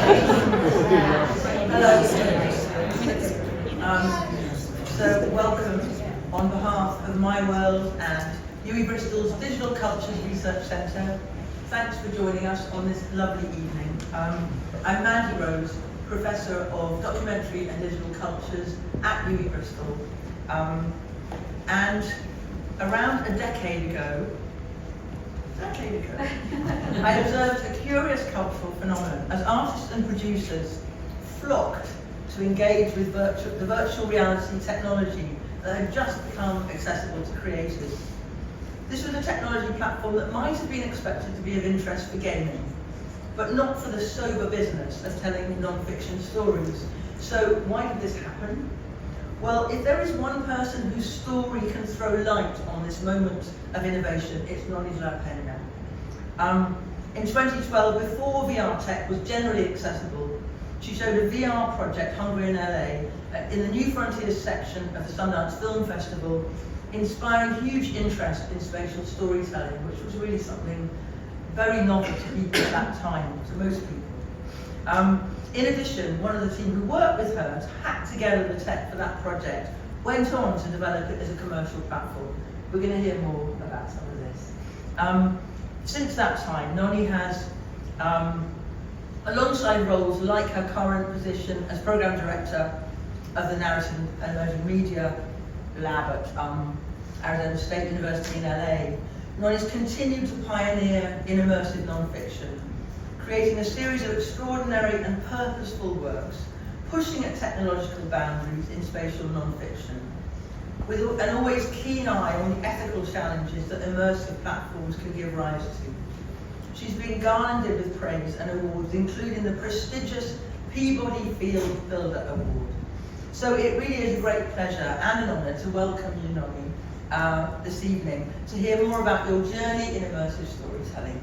Hello. So welcome on behalf of MyWorld and UWE Bristol's Digital Cultures Research Centre. Thanks for joining us on this lovely evening. I'm Mandy Rose, Professor of Documentary and Digital Cultures at UWE Bristol. And around a decade ago, I observed a curious cultural phenomenon as artists and producers flocked to engage with the virtual reality technology that had just become accessible to creators. This was a technology platform that might have been expected to be of interest for gaming, but not for the sober business of telling non-fiction stories. So why did this happen? Well, if there is one person whose story can throw light on this moment of innovation, it's Nonny Peña. In 2012, before VR tech was generally accessible, she showed a VR project, Hungry in LA, in the New Frontiers section of the Sundance Film Festival, inspiring huge interest in spatial storytelling, which was really something very novel to people at that time, to most people. In addition, one of the team who worked with her to hack together the tech for that project went on to develop it as a commercial platform. We're going to hear more about some of this. Since that time, Nonny has, alongside roles like her current position as Programme Director of the Narrative and Emerging Media Lab at Arizona State University in LA, Nonny's continued to pioneer in immersive non-fiction, creating a series of extraordinary and purposeful works, pushing at technological boundaries in spatial non-fiction, with an always keen eye on the ethical challenges that immersive platforms can give rise to. She's been garnered with praise and awards, including the prestigious Peabody Field Builder Award. So it really is a great pleasure and an honour to welcome you, Nonny, this evening, to hear more about your journey in immersive storytelling.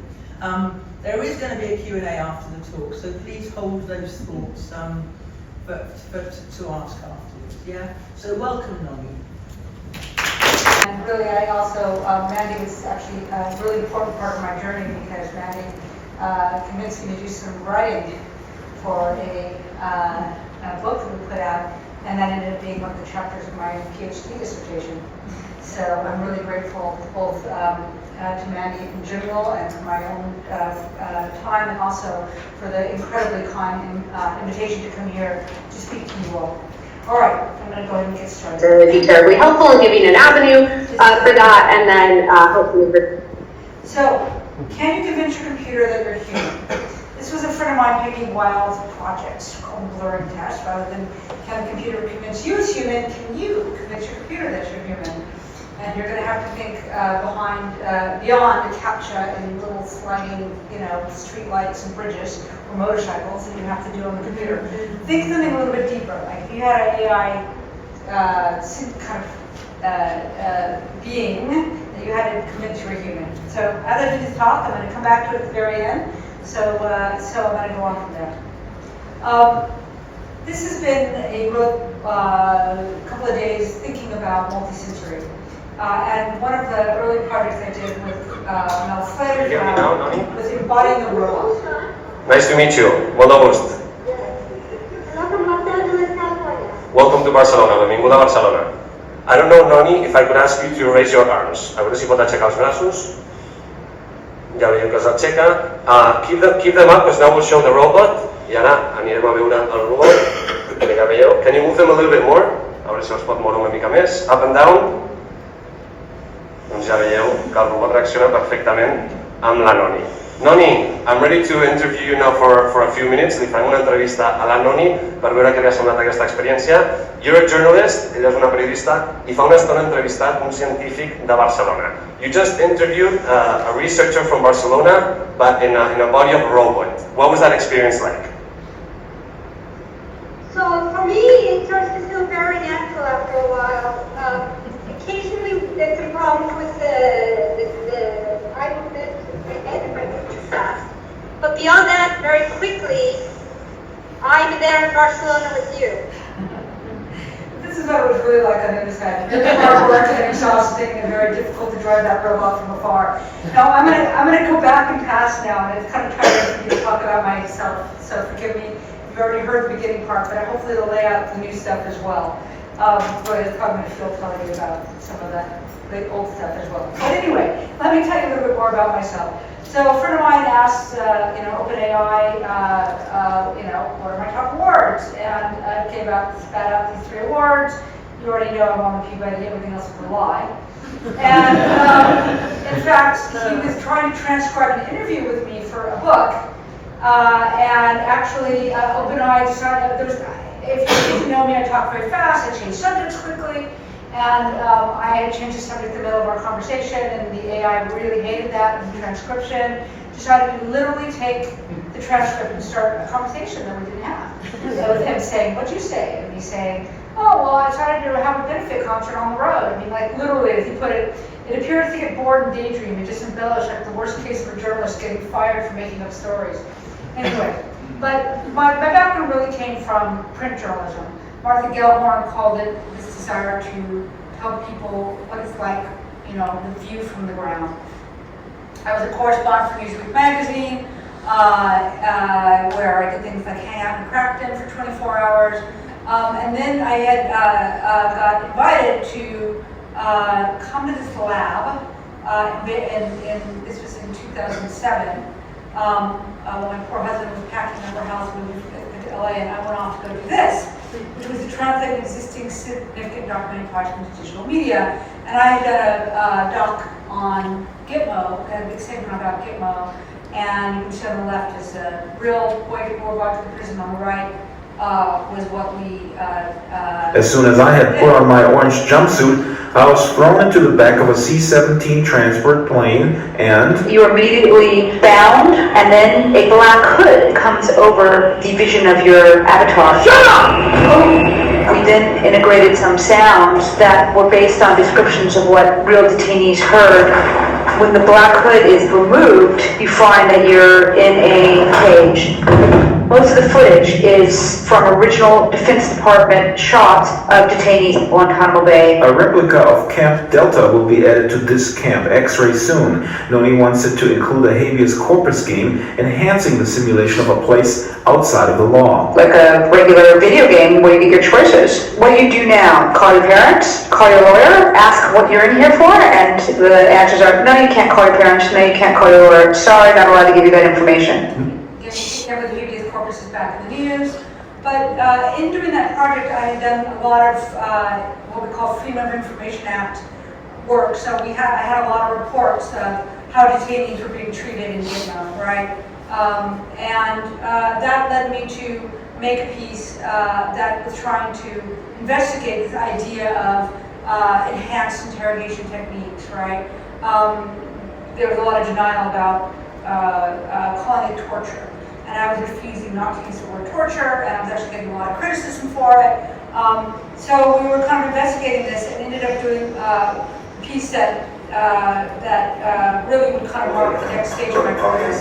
There is going to be a Q&A after the talk, so please hold those thoughts to ask afterwards. Yeah. So welcome, Nonny. And really, I also, Mandy was actually a really important part of my journey because Mandy convinced me to do some writing for a book that we put out, and that ended up being one of the chapters of my PhD dissertation. So I'm really grateful both to Mandy in general and for my own time, and also for the incredibly kind invitation to come here to speak to you all. All right, I'm going to go ahead and get started. It would be terribly helpful in giving an avenue for that, and then hopefully. So, can you convince your computer that you're human? This was a friend of mine, Peggy Wild's project called Blurring Test. Rather than can the computer convince you as human, can you convince your computer that you're human? And you're going to have to think beyond the CAPTCHA and little sliding, street lights and bridges or motorcycles that you have to do on the computer. Think something a little bit deeper. Like if you had an AI kind of being that you had to convince you were human. So as I do this talk, I'm going to come back to it at the very end. So I'm going to go on from there. This has been a real couple of days thinking about multisensory. And one of the early projects I did with Mel Slater was embodying the robot. Nice to meet you. Molt de gust. Welcome to Barcelona. Benvinguda a Barcelona. I don't know, Nonny, if I could ask you to raise your arms. A veure si pot aixecar els braços. Ja veieu que els aixeca. Keep them up, because now we'll show the robot. I ara anirem a veure el robot. Ja veieu. Can you move them a little bit more? A veure si els pot moure una mica més. Up and down. Doncs ja veieu que el robot reacciona perfectament amb la Nonny. Nonny, I'm ready to interview you now for a few minutes. Li farem una entrevista a la Nonny per veure què li ha semblat aquesta experiència. You're a journalist, ella és una periodista, i fa una estona entrevistat un científic de Barcelona. You just interviewed a researcher from Barcelona, but in a body of a robot. What was that experience like? So for me, it starts to feel very natural after a while. Occasionally, there's some problems with the head if I move too fast. But beyond that, very quickly, I'm there in Barcelona with you. This is what it was really like on the other side. Really hard work and exhausting and very difficult to drive that robot from afar. Now, I'm gonna go back and pass now, and it's kind of tiring for me to talk about myself, so forgive me. You've already heard the beginning part, but hopefully it'll lay out the new stuff as well. But it's probably going to feel telling you about some of the old stuff as well. But anyway, let me tell you a little bit more about myself. So a friend of mine asked, OpenAI, what are my top awards? And I came out, spat out these 3 awards. You already know I'm on the Peabody, everything else is a lie. And in fact, he was trying to transcribe an interview with me for a book. And actually, OpenAI decided, if you didn't know me, I talk very fast, I change subjects quickly, and I had changed the subject in the middle of our conversation, and the AI really hated that in the transcription, decided to literally take the transcript and start a conversation that we didn't have. So with him saying, what'd you say? And me saying, oh, well, I decided to have a benefit concert on the road. I mean, like, literally, as he put it, it appeared to get bored and daydream and just embellish like the worst case of a journalist getting fired for making up stories. Anyway, but my background really came from print journalism. Martha Gellhorn called it this desire to tell people what it's like, the view from the ground. I was a correspondent for Newsweek magazine, where I did things like hang out in Crackton for 24 hours. And then I had got invited to come to this lab, and this was in 2007. When my poor husband was packing up our house, moving to LA, and I went off to go do this, which was to translate existing significant documented projects into digital media. And I had done a doc on Gitmo, a big segment about Gitmo, and you can see on the left is a real way to go about the prison. On the right was what we... As soon as I had put on my orange jumpsuit, I was thrown into the back of a C-17 transport plane, and... You are immediately bound, and then a black hood comes over the vision of your avatar. Shut up! We then integrated some sounds that were based on descriptions of what real detainees heard. When the black hood is removed, you find that you're in a cage. Most of the footage is from original Defense Department shots of detainees at Guantanamo Bay. A replica of Camp Delta will be added to this Camp X-Ray soon. Nonny wants it to include a habeas corpus game, enhancing the simulation of a place outside of the law. Like a regular video game where you get your choices. What do you do now? Call your parents? Call your lawyer? Ask what you're in here for? And the answers are, no, you can't call your parents. No, you can't call your lawyer. Sorry, not allowed to give you that information. Corpus is back in the news, but in doing that project, I had done a lot of what we call Freedom of Information Act work. So I had a lot of reports of how detainees were being treated in Vietnam, right? That led me to make a piece that was trying to investigate this idea of enhanced interrogation techniques, right? There was a lot of denial about calling it torture. And I was refusing not to use the word torture, and I was actually getting a lot of criticism for it. So we were kind of investigating this and ended up doing a piece that really would kind of mark the next stage of my career.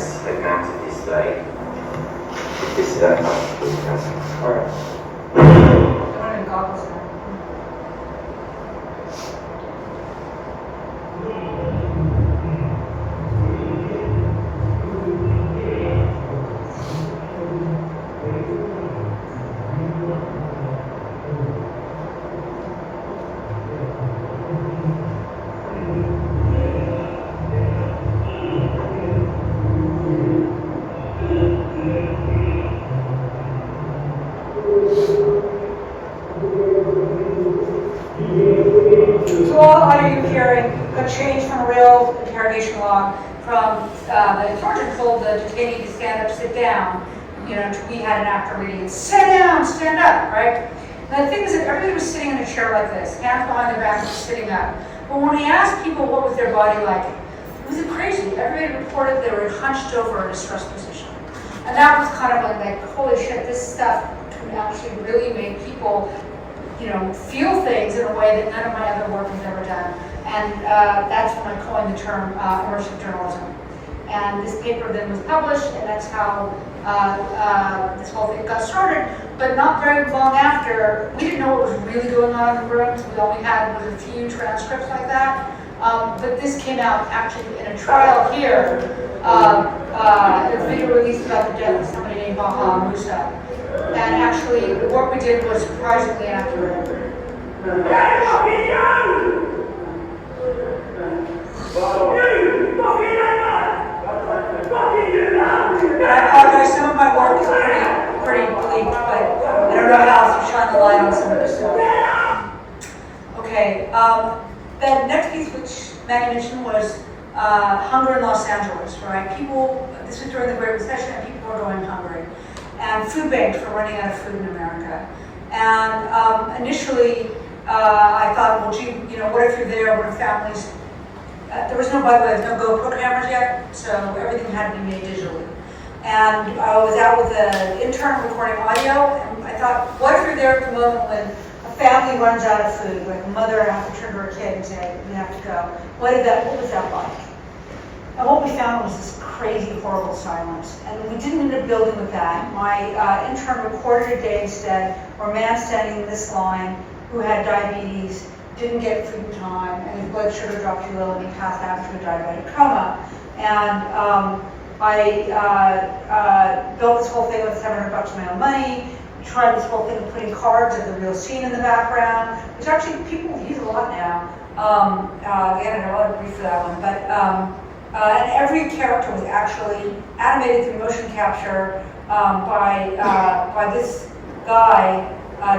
So all audio you're hearing got changed from a real interrogation log from the sergeant told the detainee to stand up, sit down, to we had an actor reading, sit down, stand up, right? And the thing is that everybody was sitting in a chair like this, hands behind their backs, sitting up. But when we asked people what was their body like, it was crazy. Everybody reported they were hunched over in a stress position. And that was kind of like holy shit, this stuff can actually really make people feel things in a way that none of my other work has ever done. And that's when I coined the term immersive journalism. And this paper then was published, and that's how this whole thing got started. But not very long after, we didn't know what was really going on in the rooms. We only had a few transcripts like that. But this came out actually in a trial here. It's a video released about the death of somebody named Baha Musa. And actually, the work we did was surprisingly accurate. I apologize, some of my work is pretty bleak, but I don't know how else to shine the light on some of this stuff. Okay, the next piece which Maggie mentioned was hunger in Los Angeles, right? People, this was during the Great Recession, and people were going hungry. And food banks were running out of food in America. And initially, I thought, well, gee, you know, what if you're there, what if families, there was no, by the way, there's no GoPro cameras yet, so everything had to be made digitally. And I was out with an intern recording audio, and I thought, what if you're there at the moment when a family runs out of food, like a mother has to turn to her kid and say, we have to go. What was that like? And what we found was this crazy, horrible silence. And we didn't end up building with that. My intern recorded a day instead, where a man standing in this line who had diabetes, didn't get food in time, and his blood sugar dropped too low, and he passed out into a diabetic coma. And I built this whole thing with $700 of my own money. We tried this whole thing of putting cards of the real scene in the background, which actually people use a lot now. Again, I don't want to brief for that one, but and every character was actually animated through motion capture by this guy,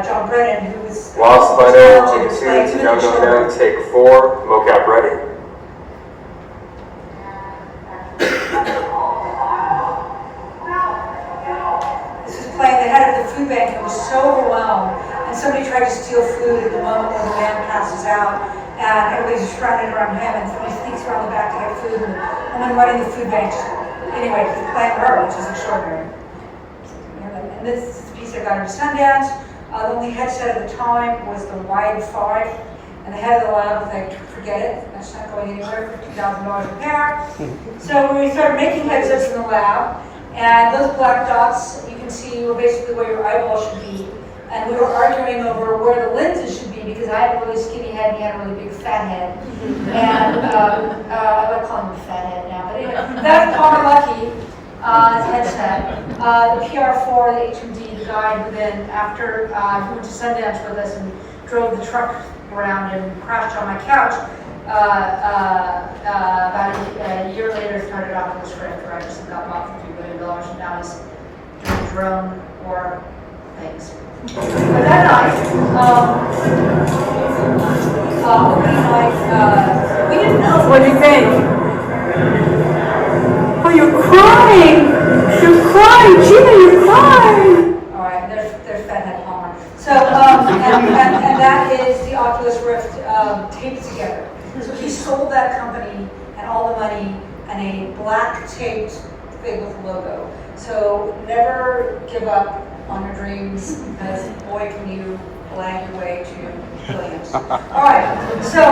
John Brennan, who was Lost by now, on series, now going down, take 4, mocap ready. This is playing the head of the food bank, who was so overwhelmed, and somebody tried to steal food at the moment when the man passes out, and everybody's just running around him, and somebody sneaks around the back to get food, and the woman running the food bank, anyway, he's playing her, which is extraordinary. And this is a piece I got into Sundance. The only headset at the time was the Wide 5, and the head of the lab was like, forget it, that's not going anywhere, $50,000 a pair. So we started making headsets in the lab, and those black dots you can see were basically where your eyeball should be. And we were arguing over where the lenses should be, because I had a really skinny head and he had a really big fat head. And I like calling him a fat head now, but anyway, that's Palmer Lucky. His headset. The PR4, the HMD, the guy who then, after he went to Sundance with us and drove the truck around and crashed on my couch, about a year later started Oculus Rift, right? Just got bought for $3 billion, and now he's doing drone or things. But that night, opening night, we didn't know. What do you think? Oh, you're crying! You're crying! Gina, you're crying! Alright, there's Fathead Palmer. So, and that is the Oculus Rift taped together. So he sold that company and all the money and a black taped thing with a logo. So never give up on your dreams, because boy can you blag your way to billions. Alright, so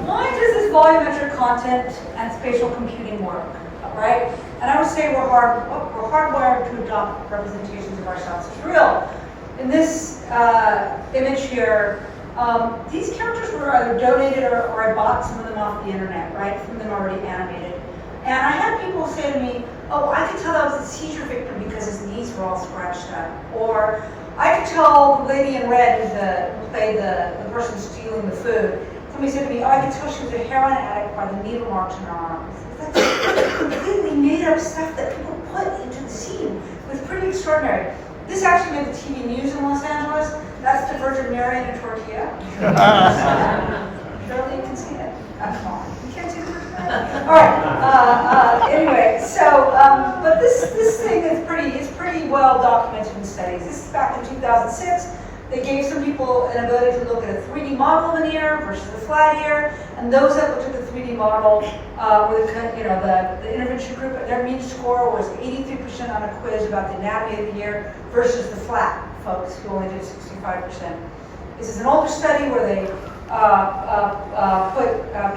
why does this volumetric content and spatial computing work? Right? And I would say we're hardwired to adopt representations of ourselves as real. In this image here, these characters were either donated or I bought some of them off the internet, right? Some of them already animated. And I had people say to me, oh, I could tell that was a seizure victim because his knees were all scratched up. Or I could tell the lady in red who played the person stealing the food. Somebody said to me, oh, I could tell she was a heroin addict by the needle marks in her arms. That's completely made up stuff that people put into the scene. It was pretty extraordinary. This actually made the TV news in Los Angeles. That's the Virgin Mary in a tortilla. Surely you can see it. Come on. You can't see the Virgin Mary. All right. Anyway, so but this thing is pretty well documented in studies. This is back in 2006. They gave some people an ability to look at a 3D model of an ear versus a flat ear, and those that looked at the 3D model were the intervention group. Their mean score was 83% on a quiz about the anatomy of the ear versus the flat folks who only did 65%. This is an older study where they put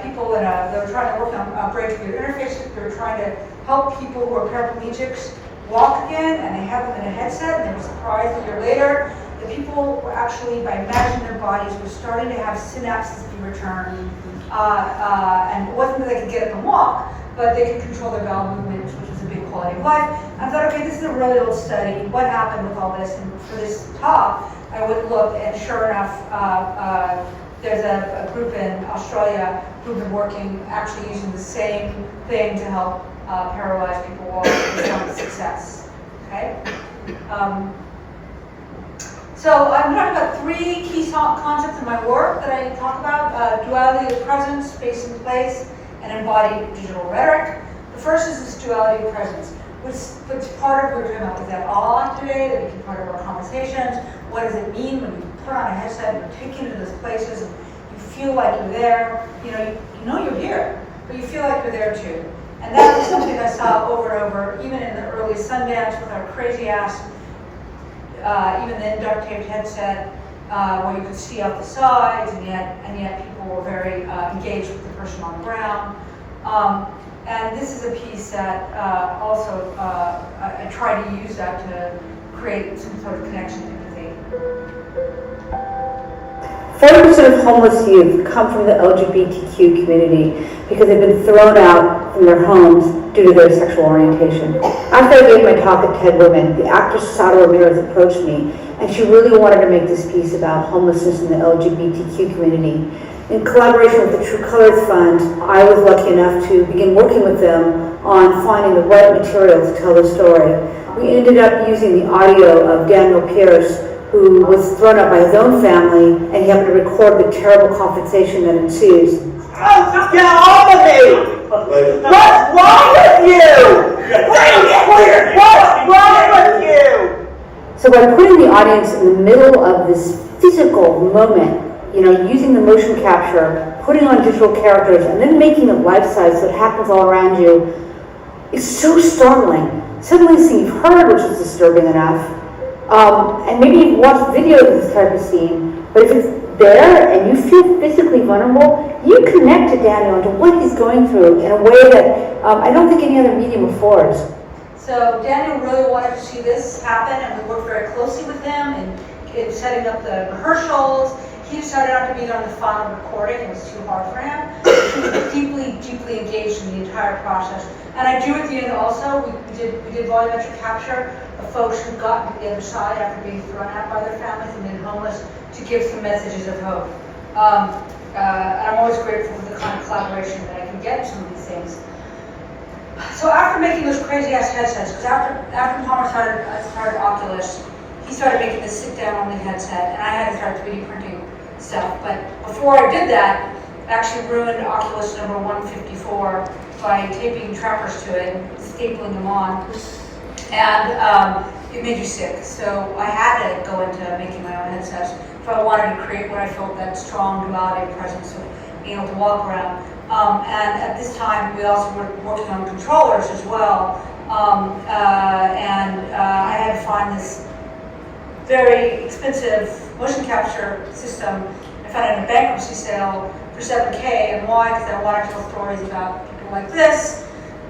people they were trying to work on brain-computer interfaces. They were trying to help people who are paraplegics walk again, and they have them in a headset, and they were surprised a year later. The people were actually, by imagining their bodies, were starting to have synapses be returned. And it wasn't that they could get up and walk, but they could control their bowel movements, which was a big quality of life. I thought, okay, this is a really old study. What happened with all this? And for this talk, I would look, and sure enough, there's a group in Australia who've been working, actually using the same thing to help paralyzed people walk with some success. Okay? So I'm talking about three key concepts in my work that I talk about: duality of presence, space and place, and embodied digital rhetoric. The first is this duality of presence, which part of what we're talking about. Is that on today? That became part of our conversations. What does it mean when you put on a headset and you're taken to those places and you feel like you're there? You know you're here, but you feel like you're there too. And that was something I saw over and over, even in the early Sundance with our crazy ass, even the duct taped headset, where you could see out the sides, and yet people were very engaged with the person on the ground. And this is a piece that also I try to use that to create some sort of connection and empathy. 40% of homeless youth come from the LGBTQ community because they've been thrown out from their homes due to their sexual orientation. After I gave my talk at TED Women, the actress Sara Ramirez approached me, and she really wanted to make this piece about homelessness in the LGBTQ community. In collaboration with the True Colors Fund, I was lucky enough to begin working with them on finding the right material to tell the story. We ended up using the audio of Daniel Pierce, who was thrown out by his own family, and he happened to record the terrible conversation that ensues. Oh, just get off of me! What's wrong with you? What's wrong with you? So by putting the audience in the middle of this physical moment, using the motion capture, putting on digital characters, and then making it life-size so it happens all around you, is so startling. Suddenly this thing you've heard, which is disturbing enough, and maybe you've watched video of this type of scene, but if it's there and you feel physically vulnerable, you connect to Daniel and to what he's going through in a way that I don't think any other medium affords. So Daniel really wanted to see this happen, and we worked very closely with him in setting up the rehearsals. He decided not to be there on the final recording. It was too hard for him. He was deeply engaged in the entire process. And I do at the end also, we did volumetric capture of folks who'd gotten to the other side after being thrown out by their families and been homeless, to give some messages of hope. And I'm always grateful for the kind of collaboration that I can get in some of these things. So after making those crazy ass headsets, because after Palmer started Oculus, he started making this sit-down only headset, and I had to start 3D printing stuff. But before I did that, I actually ruined Oculus number 154 by taping trappers to it and stapling them on. And it made you sick. So I had to go into making my own headsets if I wanted to create what I felt that strong duality of presence of being able to walk around. And at this time, we also were working on controllers as well. I had to find this very expensive motion capture system. I found it in a bankruptcy sale for $7K. And why? Because I want to tell stories about people like this,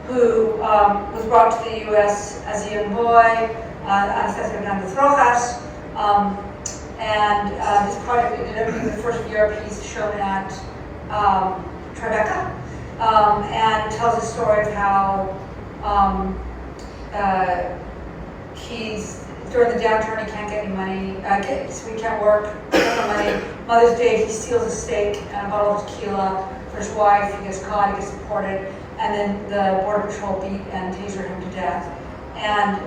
who was brought to the U.S. as a young boy, Anastasia Hernandez Rojas. This project ended up being the first VR piece shown at Tribeca, and tells a story of how he's, during the downturn, he can't get any money, so he can't work, no money. Mother's Day, he steals a steak and a bottle of tequila for his wife. He gets caught, he gets deported, and then the Border Patrol beat and tasered him to death. And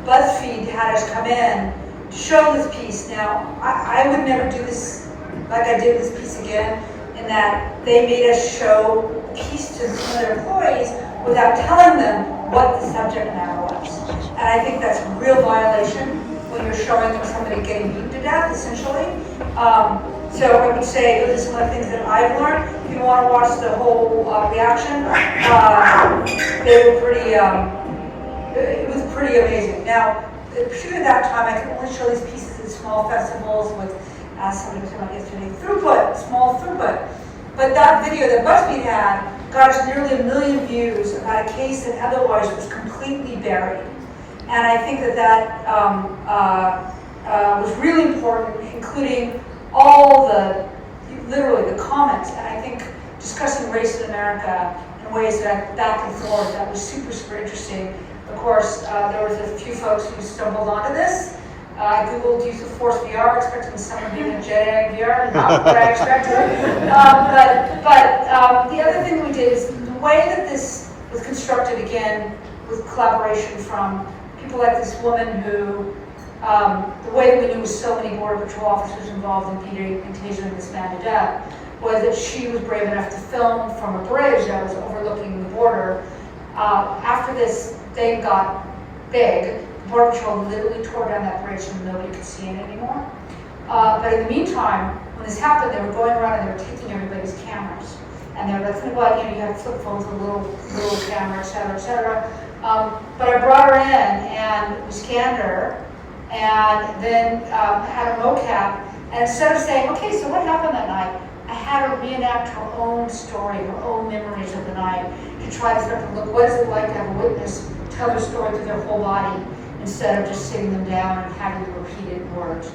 BuzzFeed had us come in to show this piece. Now, I would never do this like I did this piece again, in that they made us show a piece to some of their employees without telling them what the subject matter was. And I think that's a real violation when you're showing them somebody getting beaten to death, essentially. So I would say those are some of the things that I've learned. If you want to watch the whole reaction, they were pretty, it was pretty amazing. Now, particularly at that time, I could only show these pieces at small festivals with, as somebody was talking about yesterday, small throughput. But that video that BuzzFeed had got us nearly 1 million views about a case that otherwise was completely buried. And I think that was really important, including all literally the comments. And I think discussing race in America in ways that back and forth, that was super, super interesting. Of course, there was a few folks who stumbled onto this. I Googled use of Force VR, expecting someone being a Jedi VR, not what I expected. But the other thing we did is the way that this was constructed, again, with collaboration from people like this woman who, the way that we knew was so many Border Patrol officers involved in beating and tasing this man to death, was that she was brave enough to film from a bridge that was overlooking the border. After this thing got big, the Border Patrol literally tore down that bridge and nobody could see it anymore. But in the meantime, when this happened, they were going around and they were taking everybody's cameras. And they were like, well, you have flip phones with a little camera, et cetera, et cetera. But I brought her in and we scanned her and then had a mocap. And instead of saying, okay, so what happened that night? I had her reenact her own story, her own memories of the night, to try to start to look, what is it like to have a witness tell their story through their whole body, instead of just sitting them down and having to repeat it in words.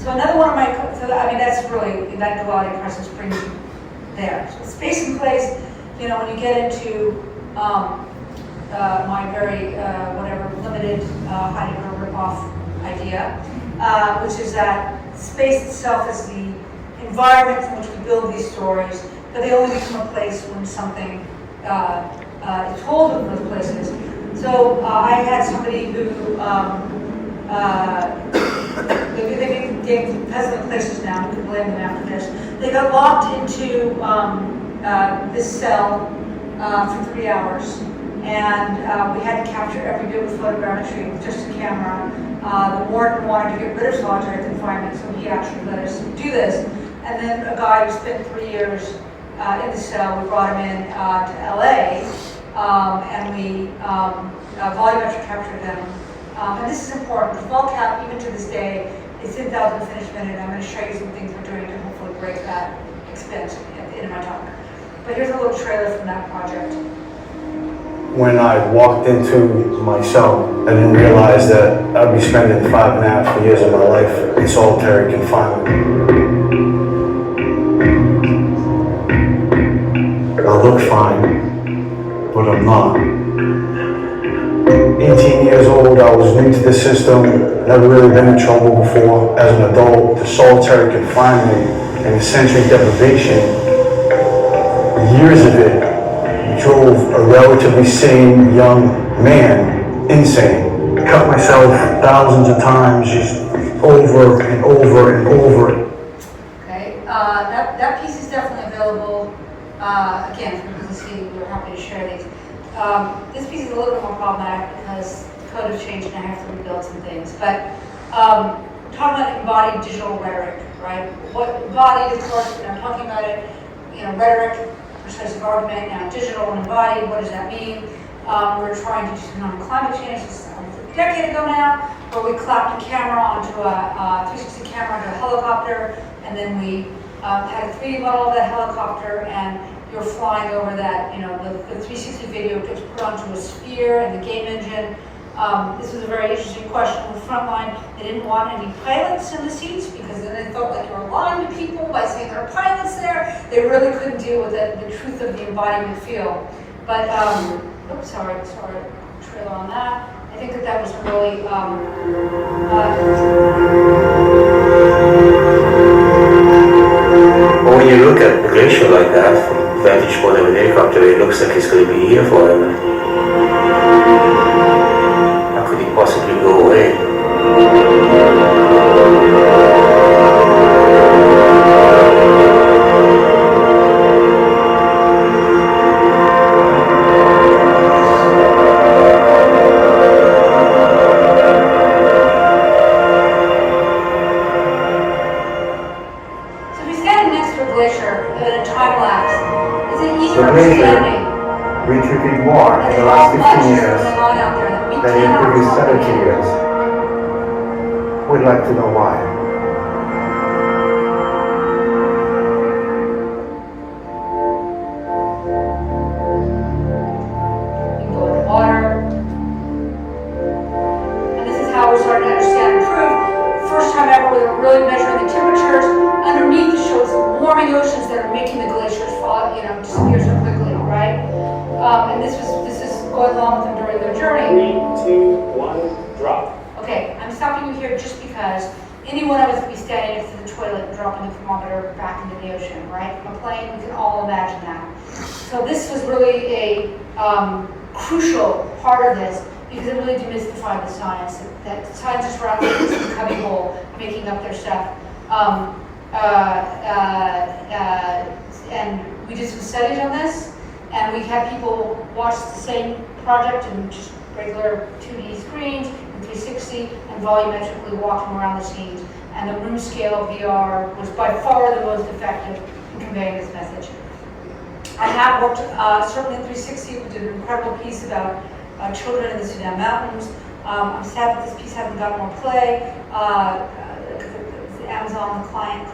So another one of my, that's really, that duality process brings you there. So space and place, when you get into my very, limited Heidegger ripoff idea, which is that space itself is the environment in which we build these stories, but they only become a place when something is told of those places. So I had somebody who, they became peasant places now, we can blame them after this. They got locked into this cell for 3 hours. And we had to capture every bit with photogrammetry with just a camera. The warden wanted to get rid of solitary confinement, so he actually let us do this. And then a guy who spent 3 years in the cell, we brought him in to LA, and we volumetric captured him. And this is important. The VolCap, even to this day, is 10,000 finished minute. I'm going to show you some things we're doing to hopefully break that expense at the end of my talk. But here's a little trailer from that project. When I walked into my cell, I didn't realize that I'd be spending 5.5 years of my life in solitary confinement. I look fine, but I'm not. 18 years old, I was new to the system, never really been in trouble before. As an adult, the solitary confinement and the sensory deprivation, years of it, drove a relatively sane young man insane. I cut myself thousands of times, just over and over and over. Okay, that piece is definitely available. Again, from PCC, we're happy to share these. This piece is a little bit more problematic because the code has changed and I have to rebuild some things. But talking about embodied digital rhetoric, right? What embodied, of course, I'm talking about it, rhetoric, persuasive argument, now digital and embodied, what does that mean? We're trying to do something on climate change, this is a decade ago now, where we clapped a camera onto a 360 camera onto a helicopter, and then we had a 3D model of that helicopter, and you're flying over that, the 360 video gets put onto a sphere and the game engine. This was a very interesting question on the front line. They didn't want any pilots in the seats because then they felt like you were lying to people by saying there are pilots there. They really couldn't deal with the truth of the embodiment feel. But, oops, sorry, trailer on that. I think that was a really, Well, when you look at the glacier like that from vantage point of an helicopter, it looks like it's going to be here forever. How could it possibly go away? We took it more in the last 15 years than in the previous 70 years. We'd like to know why. going along with them during their journey. 3, 2, 1, drop. Okay, I'm stopping you here just because any one of us would be standing next to the toilet and dropping the thermometer back into the ocean, right? From a plane, we can all imagine that. So this was really a crucial part of this because it really demystified the science. That scientists were out there in the cubbyhole making up their stuff. And we did some studies on this, and we had people watch the same project in just regular 2D screens, in 360, and volumetrically walking around the scenes. And the room scale VR was by far the most effective in conveying this message. I have worked certainly in 360. We did an incredible piece about children in the Sudan mountains. I'm sad that this piece hasn't got more play because the Amazon, the client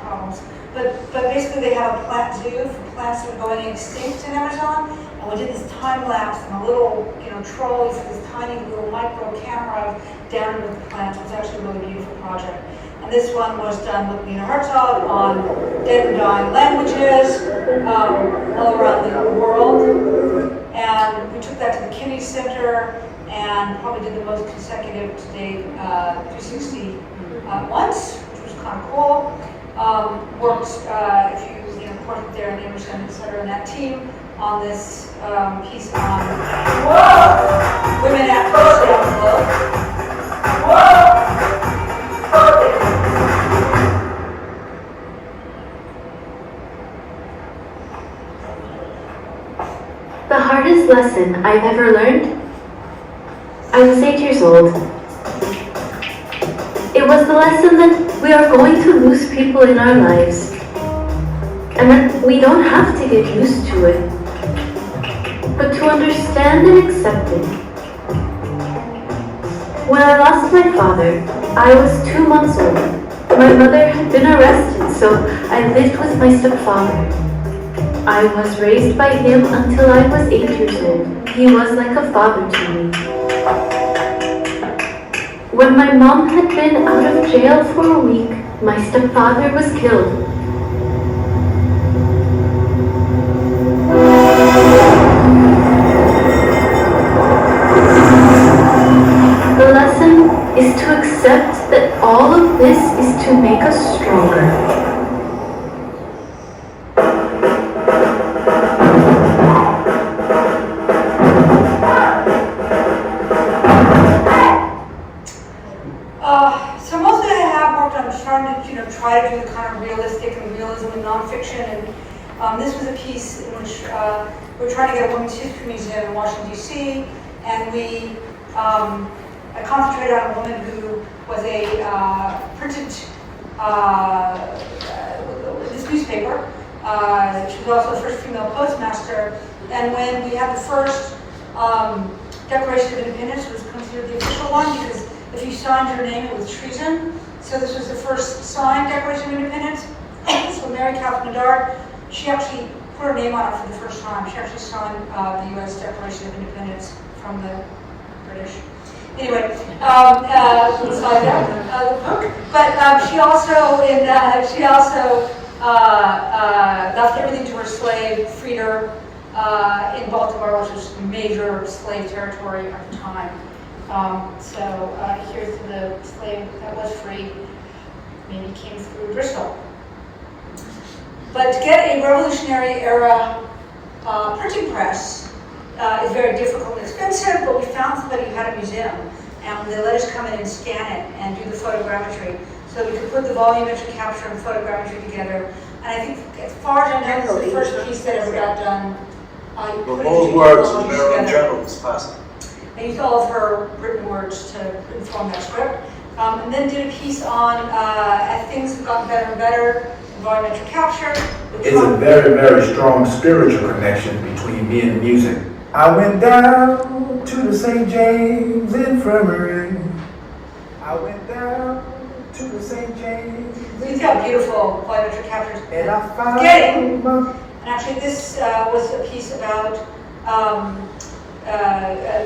problems. But basically they have a plant zoo for plants that are going extinct in Amazon, and we did this time lapse and a little, trolley for this tiny little micro camera down with the plants. It was actually a really beautiful project. And this one was done with Nina Herzog on dead and dying languages all around the world. And we took that to the Kinney Center and probably did the most consecutive to date 360 once, which was kind of cool. Worked, if you worked there in Immersive, et cetera, and that team on this piece on women actors down below. The hardest lesson I've ever learned? I was 8 years old. It was the lesson that we are going to lose people in our lives, and that we don't have to get used to it, but to understand and accept it. When I lost my father, I was 2 months old. My mother had been arrested, so I lived with my stepfather. I was raised by him until I was 8 years old. He was like a father to me. When my mom had been out of jail for a week, my stepfather was killed. The lesson is to accept that all of this is to make us stronger. So mostly I have worked on trying to, try to do the kind of realistic and realism in nonfiction. And this was a piece in which we're trying to get a women's history museum in Washington, D.C. And I concentrated on a woman who was a printed this newspaper. She was also the first female postmaster. And when we had the first Declaration of Independence, it was considered the official one because if you signed your name, it was treason. So this was the first signed Declaration of Independence. So Mary Catherine Medard, she actually put her name on it for the first time. She actually signed the U.S. Declaration of Independence from the British. Anyway, inside that book. But she also left everything to her slave, freed her in Baltimore, which was major slave territory at the time. Here's the slave that was free. Maybe came through Bristol. But to get a revolutionary era printing press is very difficult and expensive, but we found somebody who had a museum, and they let us come in and scan it and do the photogrammetry. So we could put the volumetric capture and photogrammetry together. And I think, as far as I know, it's the first piece that ever got done. The whole words in there in general is fascinating. I used all of her written words to inform that script. And then did a piece on, as things have gotten better and better, volumetric capture. It's a very, very strong spiritual connection between me and music. I went down to the St. James Infirmary. I went down to the St. James. He's got beautiful volumetric captures. And I found and actually this was a piece about a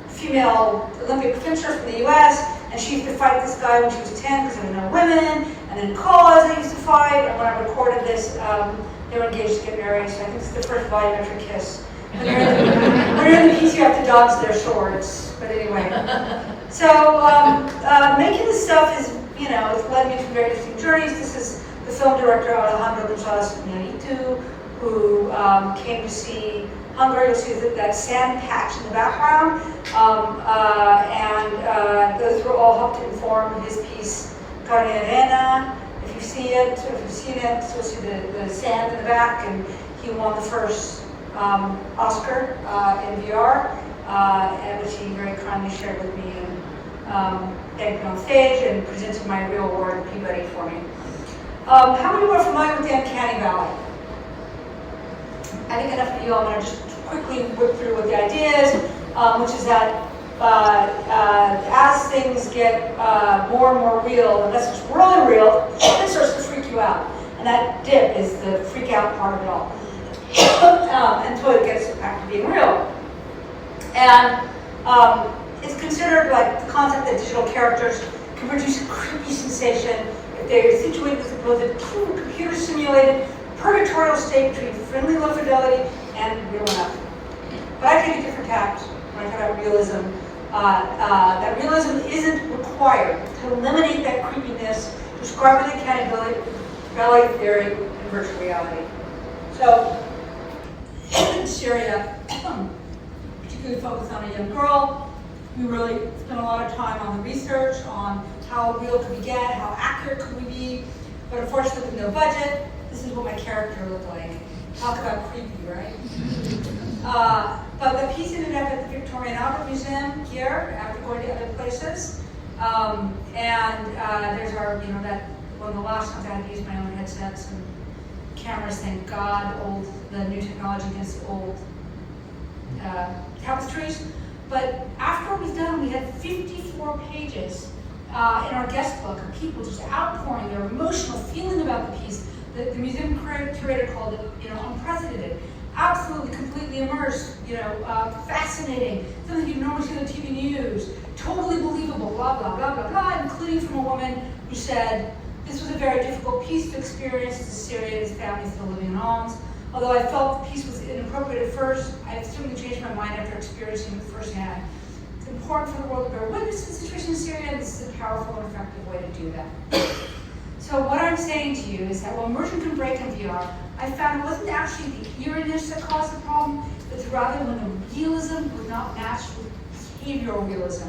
female Olympic fencer from the US, and she used to fight this guy when she was 10 because there were no women, and then college they used to fight, and when I recorded this, they were engaged to get married, so I think it's the first volumetric kiss. When you're in When you're in the piece, you have to dodge their swords. But anyway. So making this stuff is, it's led me to very interesting journeys. This is the film director Alejandro González Iñárritu, who came to see Hungary. You'll see that sand patch in the background. And those were all helped to inform his piece, Carne Arena. If you see it, if you've seen it, you'll see the sand in the back, and he won the first Oscar in VR, and which he very kindly shared with me and thanked me on stage and presented my real award Peabody for me. How many are familiar with the Uncanny Valley? I think enough of you. I'm going to just quickly whip through what the idea is, which is that as things get more and more real, unless it's really real, it starts to freak you out. And that dip is the freak out part of it all. Until it gets back to being real. And it's considered like the concept that digital characters can produce a creepy sensation if they are situated with both a true computer-simulated purgatorial state between friendly low fidelity and real enough. But I take a different tact when I talk about realism. That realism isn't required to eliminate that creepiness described in the Uncanny Valley theory in virtual reality. So, in Syria, particularly focused on a young girl, we really spent a lot of time on the research on how real could we get, how accurate could we be, but unfortunately with no budget, this is what my character looked like. Talk about creepy, right? But the piece ended up at the Victorian Albert Museum here, after going to other places. There's our, that one of the last times I had to use my own headsets and cameras, thank God, the new technology against old tapestries. But after it was done, we had 54 pages in our guest book of people just outpouring their emotional feeling about the piece. The museum curator called it, unprecedented, absolutely, completely immersed, fascinating, something you'd normally see on the TV news, totally believable, blah, blah, blah, blah, blah, including from a woman who said, this was a very difficult piece to experience as a Syrian and his family still living in homes. Although I felt the piece was inappropriate at first, I have certainly changed my mind after experiencing it firsthand. It's important for the world to bear witness to the situation in Syria, and this is a powerful and effective way to do that. So what I'm saying to you is that while immersion can break in VR, I found it wasn't actually the eeriness that caused the problem, but rather when the realism would not match with behavioral realism.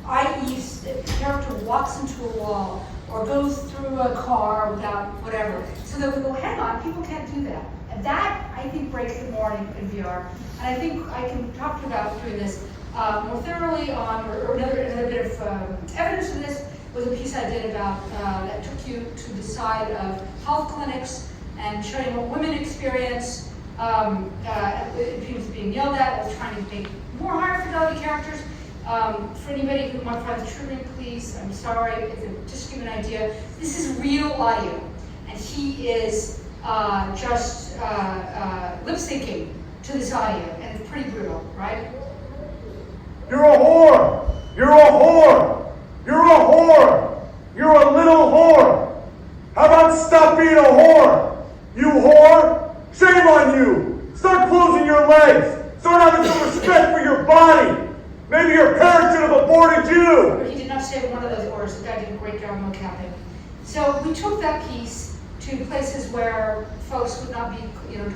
I.e., the character walks into a wall or goes through a car without whatever. So that we go, hang on, people can't do that. And that, I think, breaks the more in VR. And I think I can talk to you about doing this more thoroughly on, or another bit of evidence of this was a piece I did about, that took you to the side of health clinics and showing what women experience, people being yelled at. I was trying to make more higher fidelity characters. For anybody who might find the triggering, please, I'm sorry, just to give an idea. This is real audio, and he is just lip syncing to this audio, and it's pretty brutal, right? You're a whore! You're a whore! You're a whore! You're a little whore! How about stop being a whore? You whore! Shame on you! Start closing your legs! Start having some respect for your body! Maybe your parents should have aborted you! He did not say one of those words. The guy did a great job mocapping. So we took that piece to places where folks would not be,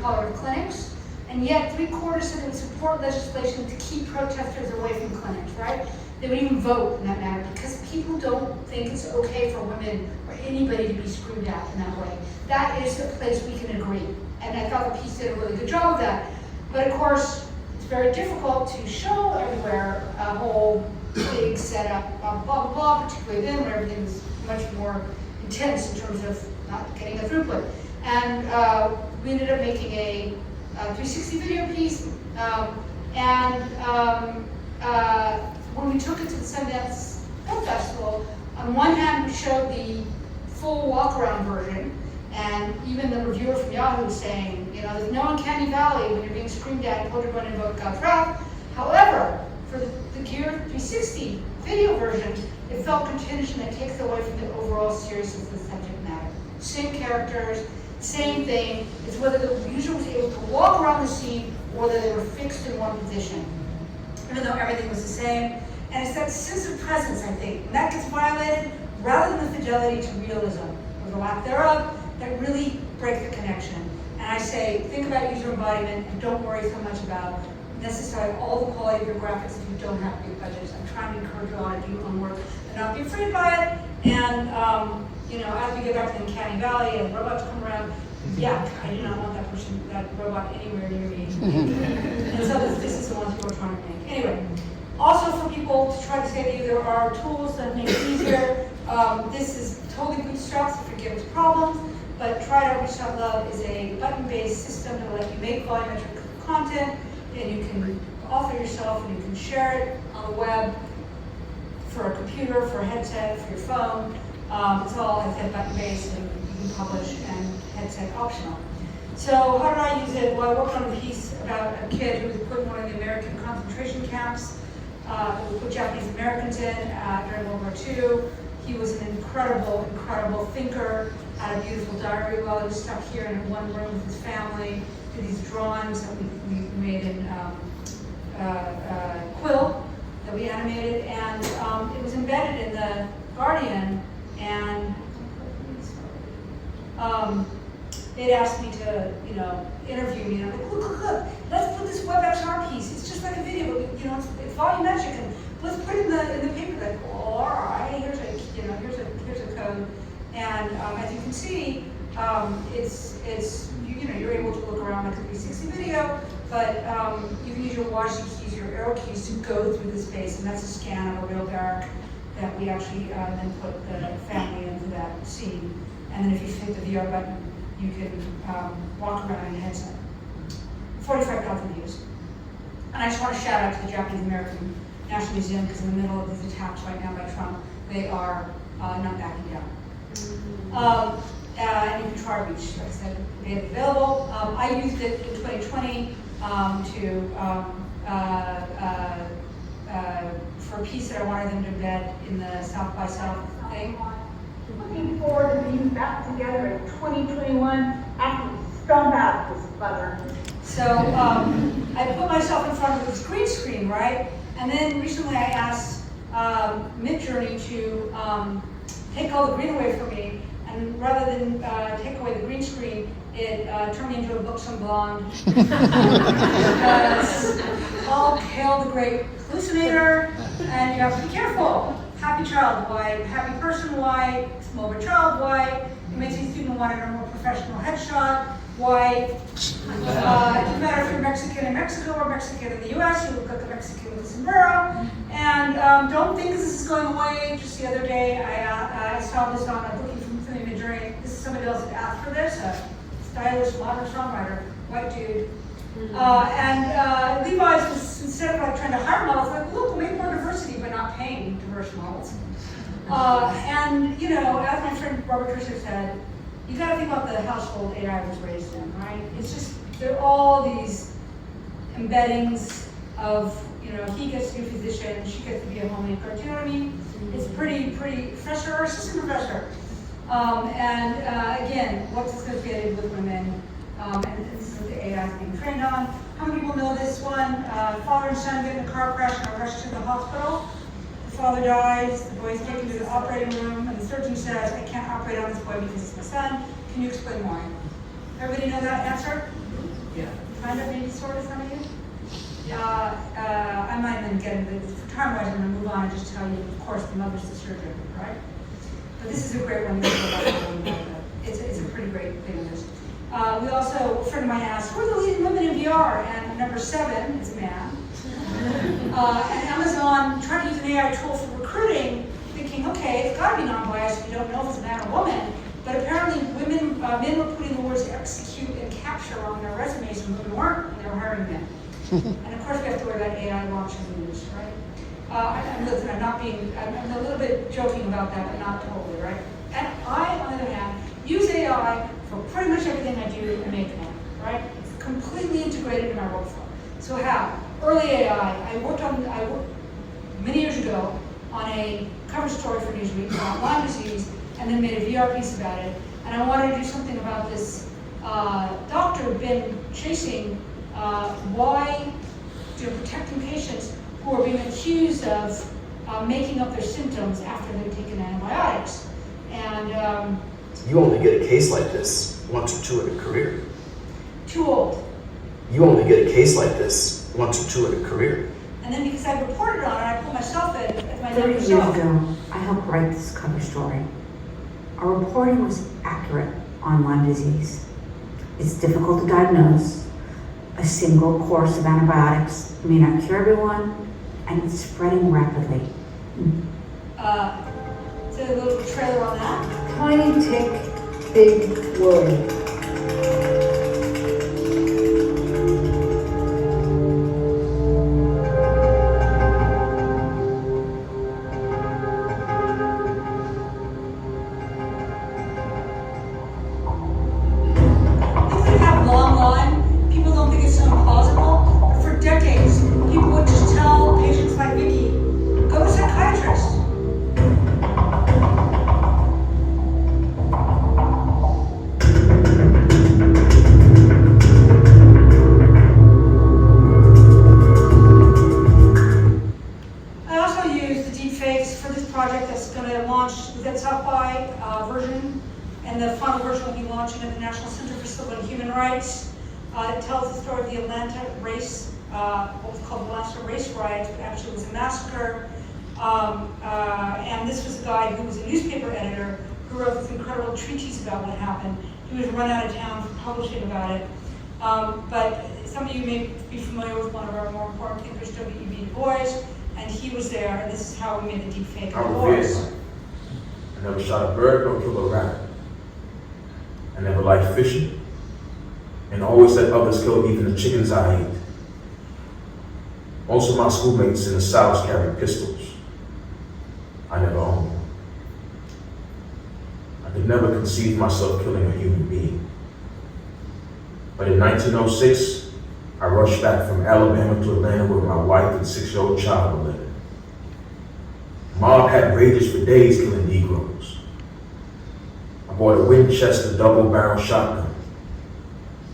tolerant of clinics, and yet 3/4 said it would support legislation to keep protesters away from clinics, right? They would even vote in that matter because people don't think it's okay for women or anybody to be screwed out in that way. That is a place we can agree. And I thought the piece did a really good job of that. But of course, it's very difficult to show everywhere a whole big setup, blah, blah, blah, blah, particularly then when everything was much more intense in terms of not getting the throughput. And we ended up making a 360 video piece. When we took it to the Sundance Film Festival, on one hand we showed the full walk-around version, and even the reviewer from Yahoo was saying, there's no uncanny valley when you're being screamed at and told to run and invoke God's wrath. However, for the Gear 360 video version, it felt contingent that takes away from the overall seriousness of the subject matter. Same characters, same thing. It's whether the user was able to walk around the scene or whether they were fixed in one position. even though everything was the same. And it's that sense of presence, I think, and that gets violated rather than the fidelity to realism, or the lack thereof, that really break the connection. And I say, think about user embodiment and don't worry so much about necessarily all the quality of your graphics if you don't have big budgets. I'm trying to encourage you all to do your own work and not be afraid by it. And, as we get back to the Uncanny Valley and robots come around, yeah, I do not want that robot anywhere near me. And so this is the ones people are trying to make. Anyway, also for people to try to say to you, there are tools that make it easier. This is totally bootstrapped, so forgive its problems, but try.reach.love is a button-based system that will let you make volumetric content, and you can author yourself, and you can share it on the web for a computer, for a headset, for your phone. It's all, as I said, button-based, and you can publish, and headset optional. So how did I use it? Well, I worked on a piece about a kid who was put in one of the American concentration camps. We put Japanese Americans in during World War II. He was an incredible, incredible thinker, had a beautiful diary while he was stuck here in one room with his family, did these drawings that we made in quill that we animated, and it was embedded in the Guardian, and they'd asked me to, interview me, and I'm like, look, let's put this WebXR piece. It's just like a video, but it's volumetric, and let's put it in the paper. Like, all right, here's a code, and as you can see, you're able to look around like a 360 video, but you can use your WASD keys, your arrow keys to go through the space, and that's a scan of a real barrack that we actually then put the family into that scene, and then if you hit the VR button, you can walk around in a headset. 45,000 views. And I just want to shout out to the Japanese American National Museum, because in the middle of these attacks right now by Trump, they are not backing down. And you can try Reach, like I said, they have it available. I used it in 2020 for a piece that I wanted them to embed in the South by South thing. Looking forward to being back together in 2021 after we stomp out this bugger. So I put myself in front of this green screen, right? And then recently I asked Midjourney to take all the green away from me, and rather than take away the green screen, it turned me into a buxom blonde. Because all hail the great hallucinator, and you have to be careful. Happy child white, happy person white, small child white, amazing student wanted a more professional headshot white. It doesn't matter if you're Mexican in Mexico or Mexican in the US, you look like a Mexican with a sombrero. And don't think this is going away. Just the other day, I saw this on a booking from Midjourney. This is somebody else that asked for this, a stylish modern songwriter, white dude. And Levi's was, instead of trying to hire models, like, look, we'll make more diversity, but not paying diverse models. And, as my friend Robert Christian said, you gotta think about the household AI was raised in, right? It's just, there are all these embeddings of, he gets to be a physician, she gets to be a homemaker, do you know what I mean? It's pretty, professor or assistant professor. Again, what's associated with women, and this is what the AI is being trained on. How many people know this one? Father and son get in a car crash and are rushed to the hospital. The father dies, the boy is taken to the operating room, and the surgeon says, I can't operate on this boy because it's my son. Can you explain why? Everybody know that answer? Yeah. Kind of, maybe, sort of, some of you? I might then get into this. For time-wise, I'm going to move on and just tell you, of course, the mother's the surgeon, right? But this is a great one. It's a pretty great thing. We also, a friend of mine asked, who are the leading women in VR? And number 7 is a man. And Amazon tried to use an AI tool for recruiting, thinking, okay, it's got to be non-biased. We don't know if it's a man or woman. But apparently, men were putting the words execute and capture on their resumes, and women weren't, and they were hiring men. And of course, we have to worry about AI launch and news, right? I'm a little bit joking about that, but not totally, right? And I, on the other hand, use AI for pretty much everything I do in Makeup, right? It's completely integrated in my workflow. So how? Early AI, I worked many years ago on a cover story for Newsweek about Lyme disease, and then made a VR piece about it. And I wanted to do something about this doctor who'd been chasing protecting patients who are being accused of making up their symptoms after they've taken antibiotics. And You only get a case like this once or two in a career. too old. You only get a case like this once or two in a career. And then because I reported on it, I put myself in as my 30 younger years self. ago, I helped write this cover story. Our reporting was accurate on Lyme disease. It's difficult to diagnose. A single course of antibiotics may not cure everyone, and it's spreading rapidly. So a little trailer on that. Tiny tick, big worry. Things that have long Lyme, people don't think it's so implausible. But for decades, people would just tell patients like Vicky, go to a psychiatrist. I also used the deepfakes for this project that's going to launch, we've got South by version, and the final version will be launching at the National Center for Civil and Human Rights. It tells the story of the Atlanta race, what was called the Atlanta race riots, but actually was a massacre. And this was a guy who was a newspaper editor who wrote this incredible treatise about what happened. He was run out of town for publishing about it. But some of you may be familiar with one of our more important thinkers, W.E.B. Du Bois, and he was there, and this is how we made the deep fake of I'm Du a Bois. Vietnam. I never shot a bird nor killed a rabbit. I never liked fishing, and always let others kill even the chickens I ate. Most of my schoolmates in the South carried pistols. I never owned them. I could never conceive myself killing a human being. But in 1906, I rushed back from Alabama to Atlanta where my wife and 6-year-old child were living. The mob had rages for days killing Negroes. I bought a Winchester double-barrel shotgun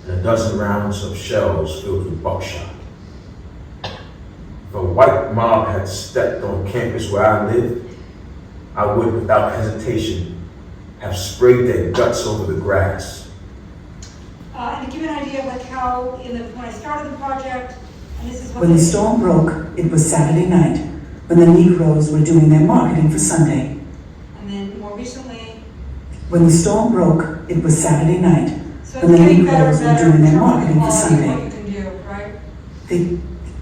and a dozen rounds of shells filled with buckshot. If a white mob had stepped on campus where I lived, I would, without hesitation, have sprayed their guts over the grass. And to give you an idea of like how, when I started the project, and this is what When the storm broke, it was Saturday night, when the Negroes were doing their marketing for Sunday. And then more recently. When the storm broke, it was Saturday night, So when it's the getting better Negroes and were better doing in their terms of marketing for quality of Sunday. what you can do, right?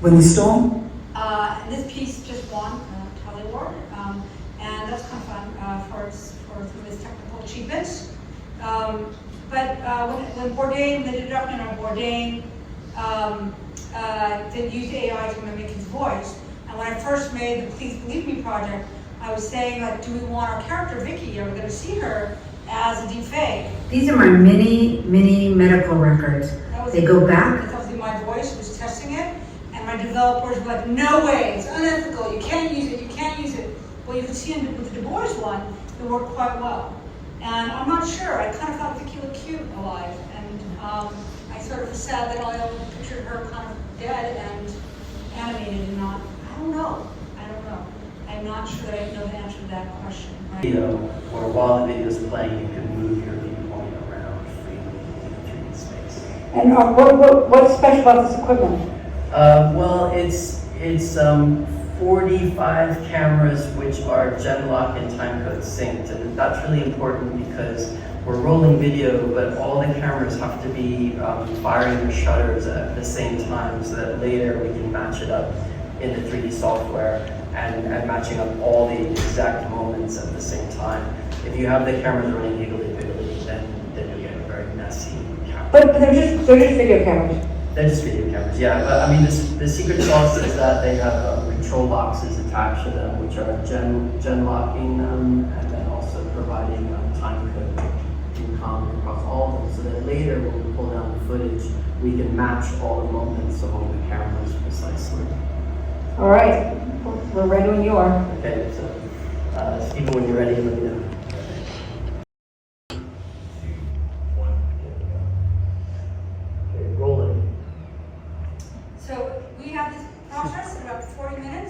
When the storm, And this piece just won Tally Award, and that's kind of fun for some of its technical achievements. But when Bourdain, they did it up in Bourdain, they used AI to mimic his voice. And when I first made the Please Believe Me project, I was saying, like, do we want our character Vicky? Are we going to see her as a deep fake? These are my mini medical records. They go back. That's obviously my voice was testing it, and my developers were like, no way, it's unethical, you can't use it, you can't use it. Well, you can see with the Du Bois one, it worked quite well. And I'm not sure, I kind of thought Vicky looked cute alive, and I sort of was sad that I pictured her kind of dead and animated and not, I don't know. I'm not sure that I know the answer to that question. Right? Or while the video is playing, you can move your viewpoint around freely in 3D space. And what's special about this equipment? Well, it's 45 cameras which are Genlock and timecode synced, and that's really important because we're rolling video, but all the cameras have to be firing their shutters at the same time so that later we can match it up in the 3D software and matching up all the exact moments at the same time. If you have the cameras running higgly-piggly, then you get a very messy camera. But they're just video cameras. They're just video cameras, yeah. But I mean, the secret sauce is that they have control boxes attached to them, which are gen locking them, and then also providing time code in common across all of them, so that later when we pull down the footage, we can match all the moments of all the cameras precisely. All right, we're ready when you are. Okay, so Stephen, when you're ready, let me know. So we have this process in about 40 minutes.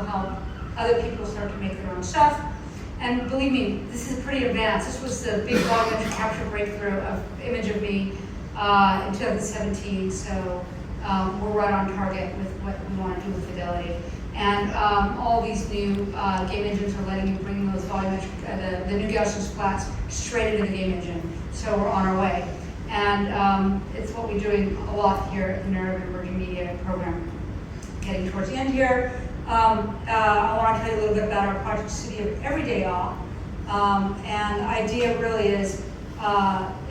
will help other people start to make their own stuff. And believe me, this is pretty advanced. This was the big volumetric capture breakthrough of image of me in 2017. So we're right on target with what we want to do with fidelity. And all these new game engines are letting you bring those volumetric, the new Gaussian splats straight into the game engine. So we're on our way. And it's what we're doing a lot here at the Narrative Emerging Media program. Getting towards the end here. I want to tell you a little bit about our project City of Everyday Awe. And the idea really is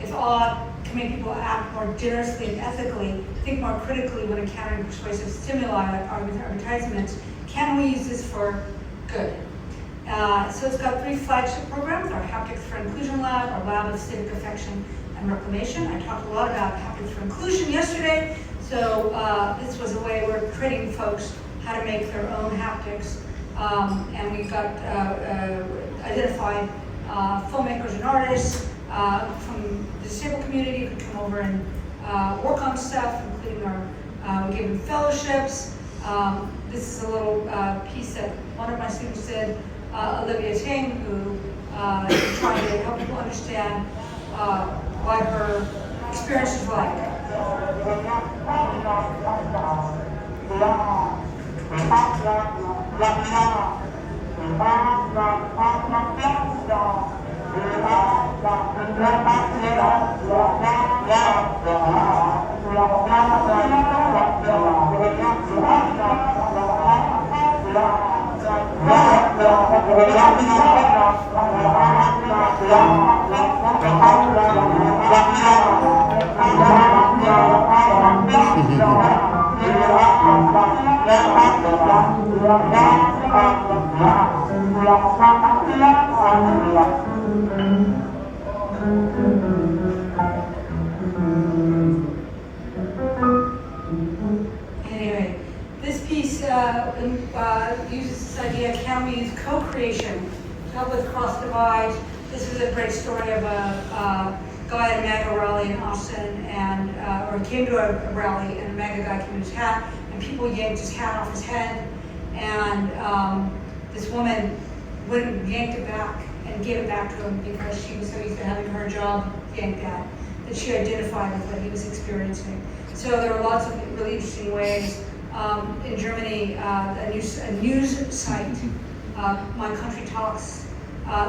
if awe can make people act more generously and ethically, think more critically when encountering persuasive stimuli like advertisements, can we use this for good? So it's got 3 flagship programs: our Haptics for Inclusion Lab, our Lab of Civic Affection and Reclamation. I talked a lot about Haptics for Inclusion yesterday, so this was a way we're training folks how to make their own haptics. And we've got identified filmmakers and artists from the disabled community who come over and work on stuff, including we give them fellowships. This is a little piece that one of my students did, Olivia Ting, who is trying to help people understand what her experience is like. Anyway, this piece uses this idea: can we use co-creation to help with cross divides? This is a great story of a guy at a MAGA rally in Austin, and or came to a rally, and a MAGA guy came in his hat, and people yanked his hat off his head, and this woman went and yanked it back and gave it back to him because she was so used to having her job yanked at that she identified with what he was experiencing. So there are lots of really interesting ways. In Germany, a news site, My Country Talks,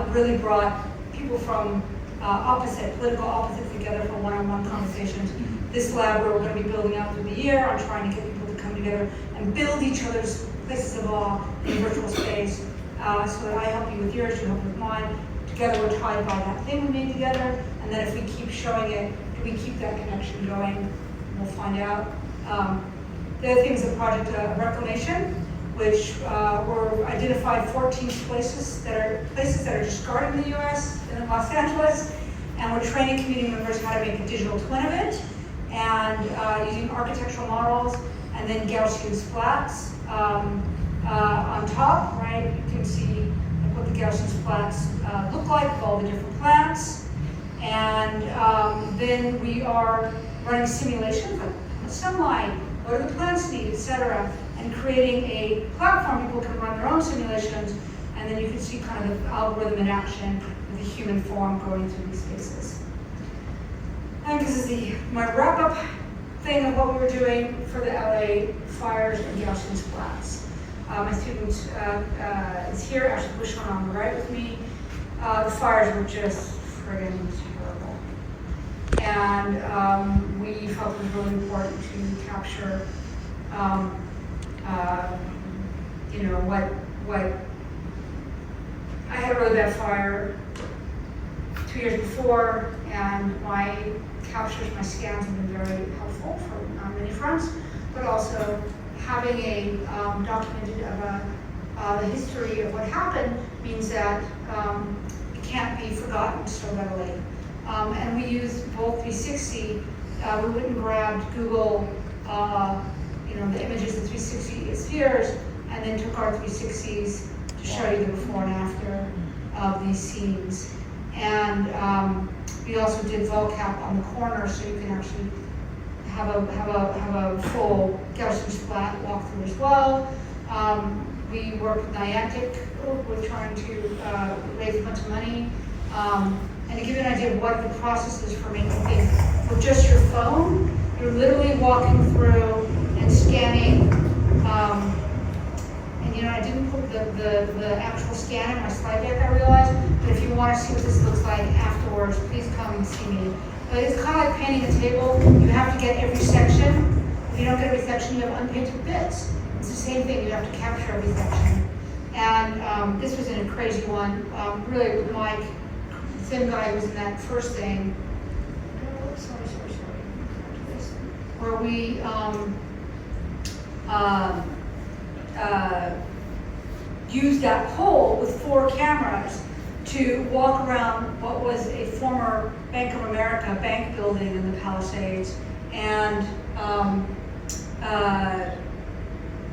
really brought people from political opposites together for one-on-one conversations. This lab where we're going to be building out through the year on trying to get people to come together and build each other's places of awe in virtual space. So that I help you with yours, you help with mine. Together we're tied by that thing we made together, and then if we keep showing it, do we keep that connection going? We'll find out. The other thing is the project Reclamation, which were identified 14 places that are discarded in the US, in Los Angeles, and we're training community members how to make a digital twin of it, and using architectural models, and then Gaussian splats on top, right? You can see what the Gaussian splats look like with all the different plants, and then we are running simulations like sunlight, what do the plants need, etc., and creating a platform people can run their own simulations, and then you can see kind of the algorithm in action with the human form going through these spaces. And this is my wrap-up thing of what we were doing for the LA fires and Gaussian splats. My student is here, Ashley Bushman on the right with me. The fires were just friggin' terrible. And we felt it was really important to capture, you know, what I had a really bad fire 2 years before, and my captures, my scans have been very helpful on many fronts, but also having a documented of the history of what happened means that it can't be forgotten so readily. And we used both 360. We went and grabbed Google, you know, the images of 360 spheres, and then took our 360s to show you the before and after of these scenes. And we also did VolCap on the corner, so you can actually have a full Gaussian splat walkthrough as well. We work with Niantic, we're trying to raise a bunch of money. And to give you an idea of what the process is for making things, with just your phone, you're literally walking through and scanning. And I didn't put the actual scan in my slide deck, I realized, but if you want to see what this looks like afterwards, please come and see me. But it's kind of like painting a table. You have to get every section. If you don't get every section, you have unpainted bits. It's the same thing, you have to capture every section. And this was in a crazy one, really with Mike, the same guy who was in that first thing. Sorry. Where we used that pole with 4 cameras to walk around what was a former Bank of America bank building in the Palisades. And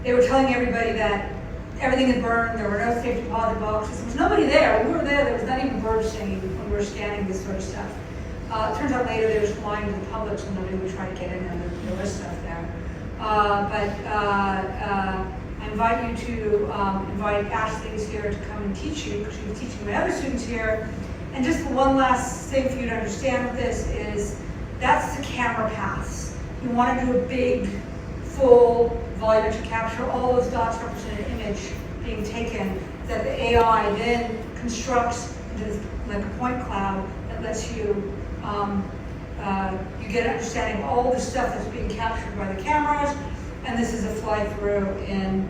they were telling everybody that everything had burned, there were no safe deposit boxes. There was nobody there. When we were there was not even birds singing when we were scanning this sort of stuff. It turns out later they were just lying to the public so nobody would try to get in there. There was stuff there. I invite you to invite Ashley who's here to come and teach you, because she was teaching my other students here. And just one last thing for you to understand with this is that's the camera paths. You want to do a big, full volumetric capture. All those dots represent an image being taken that the AI then constructs into this, like a point cloud that lets you you get an understanding of all the stuff that's being captured by the cameras. And this is a fly-through in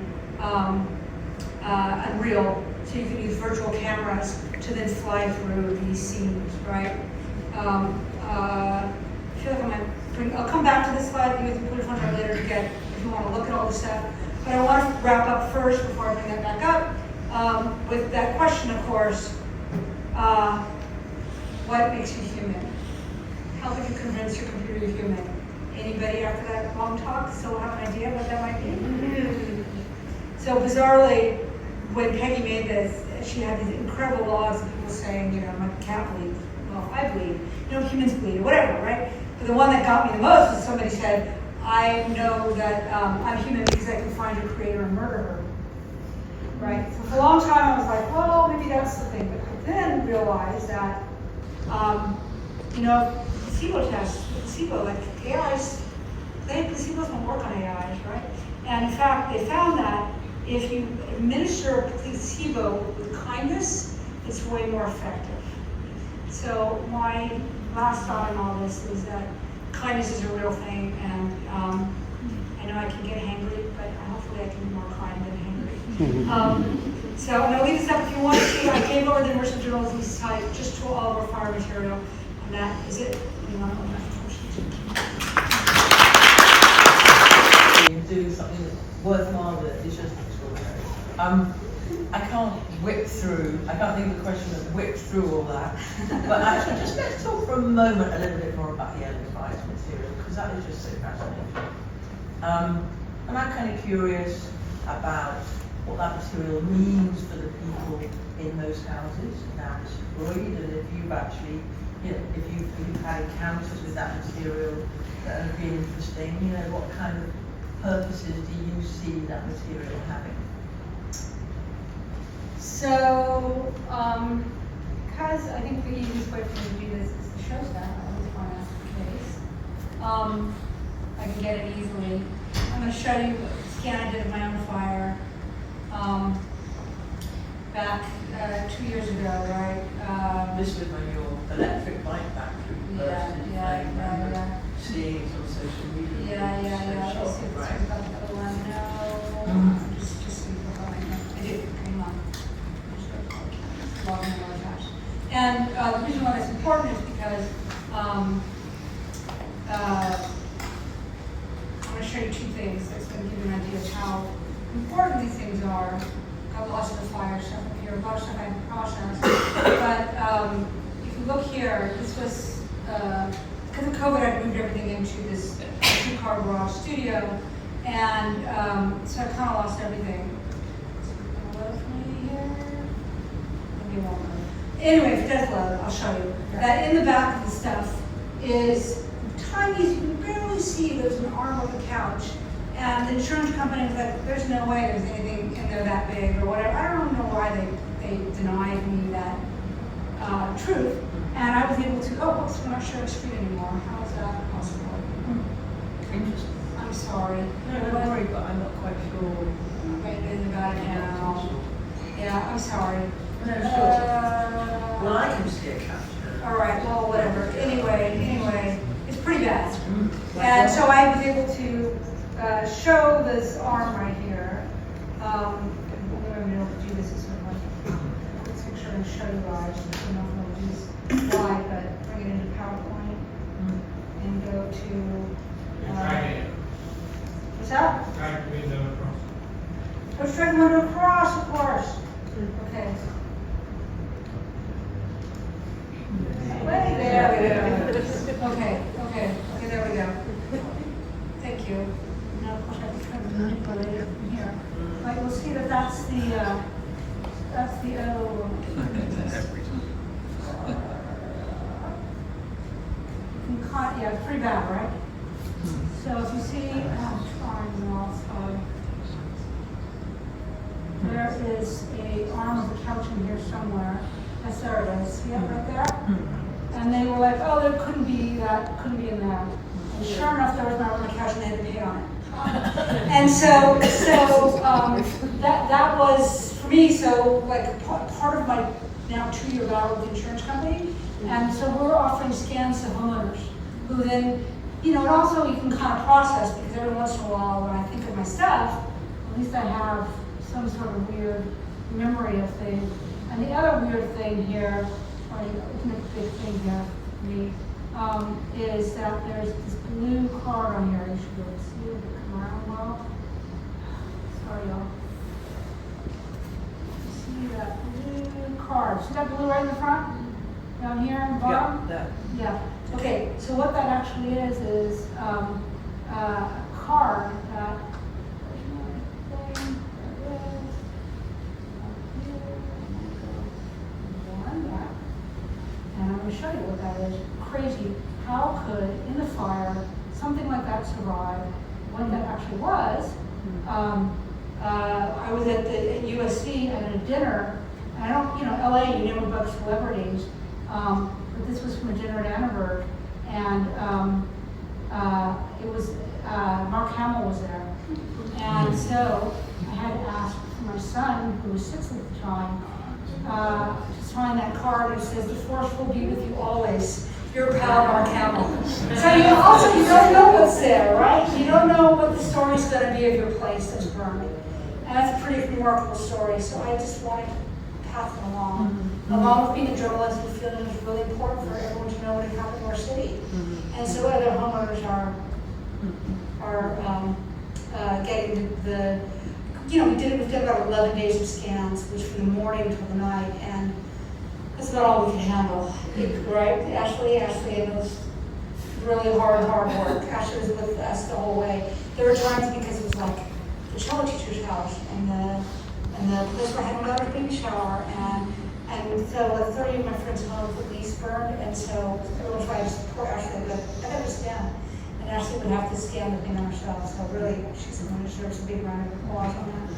Unreal, so you can use virtual cameras to then fly through these scenes, right? I feel like I'll come back to this slide, you can put it on later to get, if you want to look at all this stuff. But I want to wrap up first, before I bring that back up, with that question, of course, what makes you human? How can you convince your computer you're human? Anybody after that long talk still have an idea what that might be? So bizarrely, when Peggy made this, she had these incredible logs of people saying, my cat bleeds. Well, I bleed. Humans bleed, or whatever, right? But the one that got me the most was somebody said, I know that I'm human because I can find your creator and murder her. Right? So for a long time I was like, well, maybe that's the thing. But I then realized that, placebo tests, placebo, like AIs, placebos don't work on AIs, right? And in fact, they found that if you administer a placebo with kindness, it's way more effective. So my last thought in all this is that kindness is a real thing, and I know I can get hangry, but hopefully I can be more kind than hangry. So I'm going to leave this up. If you want to see, I gave over the Immersive journalism site just to all of our fire material, and that is it. You do something worthwhile that is just extraordinary. I can't think of a question that whipped through all that. But actually, just let's talk for a moment a little bit more about the enterprise material, because that is just so fascinating. And I'm kind of curious about what that material means for the people in those houses now destroyed, and if you've actually, if you've had encounters with that material that have been interesting, what kind of purposes do you see that material having? So, because I think the easiest way for me to do this is to show stuff. I always want to case. I can get it easily. I'm going to show you a scan I did of my own fire back 2 years ago, right? This was when your electric bike factory burst into flame. Yeah. Seeing it on social media. Yeah. So Let's see shocked, if right? it's got the other one. No. Just see behind. I did. Hang on. Logging really fast. And the reason why that's important is because I'm going to show you 2 things that's going to give you an idea of how important these things are. Got lots of the fire stuff up here, a lot of stuff I had to process. But if you look here, this was because of COVID, I moved everything into this 2-car garage studio, and so I kind of lost everything. Anyway, if it does load, I'll show you. That in the back of the stuff is tiny, you can barely see there's an arm of a couch. And the insurance company was like, there's no way there's anything in they're that big or whatever. I don't know why they denied me that truth. And I was able to, oh, whoops, we're not sharing screen anymore. How is that possible? Interesting. I'm sorry. No, don't worry, but I'm not quite sure. Okay, then got it now. Yeah, I'm sorry. No, sure. Well, I can see a capture. All right, well, whatever. Anyway, it's pretty bad. And so I was able to show this arm right here. I'm going to be able to do this as well. Let's make sure I show you guys. I don't know if I'm going to do this live, but bring it into PowerPoint and go to. What's that? Drag the window across. Let's drag the window across, of course. Okay. Way there. Okay, there we go. Thank you. Now, of course, I have to try to manipulate it from here. Like, we'll see that that's the O. Yeah, it's pretty bad, right? So if you see, I'm trying now, there is a arm of a couch in here somewhere. Yes, there it is. See it right there? And they were like, oh, there couldn't be in there. And sure enough, there was my arm of a couch and they had to pay on it. And so that was, for me, so like part of my now 2-year battle with the insurance company. And so we're offering scans to homeowners who then, you know, and also you can kind of process because every once in a while when I think of my stuff, at least I have some sort of weird memory of things. And the other weird thing here, or the big thing here for me, is that there's this blue card on here. You should be able to see it if it come around well. Sorry, y'all. See that blue card? See that blue right in the front? Down here in the bottom? Yeah. Okay, so what that actually is a card that, and I'm going to show you what that is. Crazy. How could, in the fire, something like that survive? What that actually was, I was at USC at a dinner, and I don't, you know, LA, you never book celebrities, but this was from a dinner at Annenberg, and it was, Mark Hamill was there. And so I had to ask for my son, who was 6 at the time, to sign that card that says, "The force will be with you always. Your pal, Mark Hamill." So you don't know what's there, right? You don't know what the story's going to be of your place that's burned. And that's a pretty remarkable story, so I just wanted to pass it along. Along with being a journalist and feeling it's really important for everyone to know what had happened in our city. And so other homeowners are getting the, you know, we did about 11 days of scans, which from the morning till the night, and that's about all we could handle, right? Ashley, it was really hard work. Ashley was with us the whole way. There were times because it was like the cello teacher's house and the place where I had my daughter's baby shower, and so like 30 of my friends' homes at least burned, and so everyone tried to support Ashley, but I got to scan. And Ashley would have to scan the thing on herself, so really, she's someone who deserves a big round of applause on that.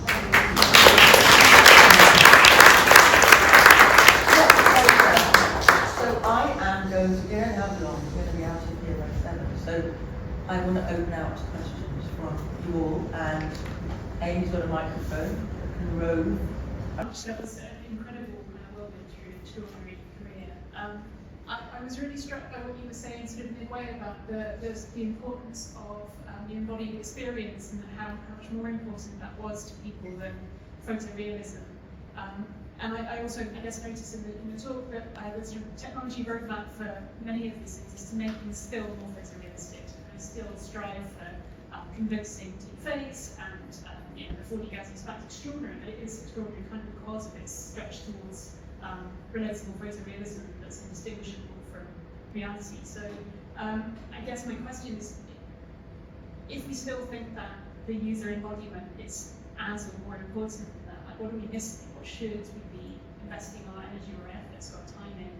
So I am going to, we don't have long, we're going to be out of here by 7. So I want to open out to questions from you all, and Amy's got a microphone that can rove. That was incredible whirlwind through an extraordinary career. I was really struck by what you were saying sort of midway about the importance of the embodied experience and how much more important that was to people than photorealism. And I also, I guess, noticed in the talk that the sort of technology roadmap for many of these things is to make them still more photorealistic, and still strive for convincing deepfakes and you know, before you get to fact extraordinary, but it is extraordinary kind of because of its stretch towards relatable photorealism that's indistinguishable from reality. So I guess my question is, if we still think that the user embodiment is as or more important than that, like what are we missing? What should we be investing our energy or efforts or time in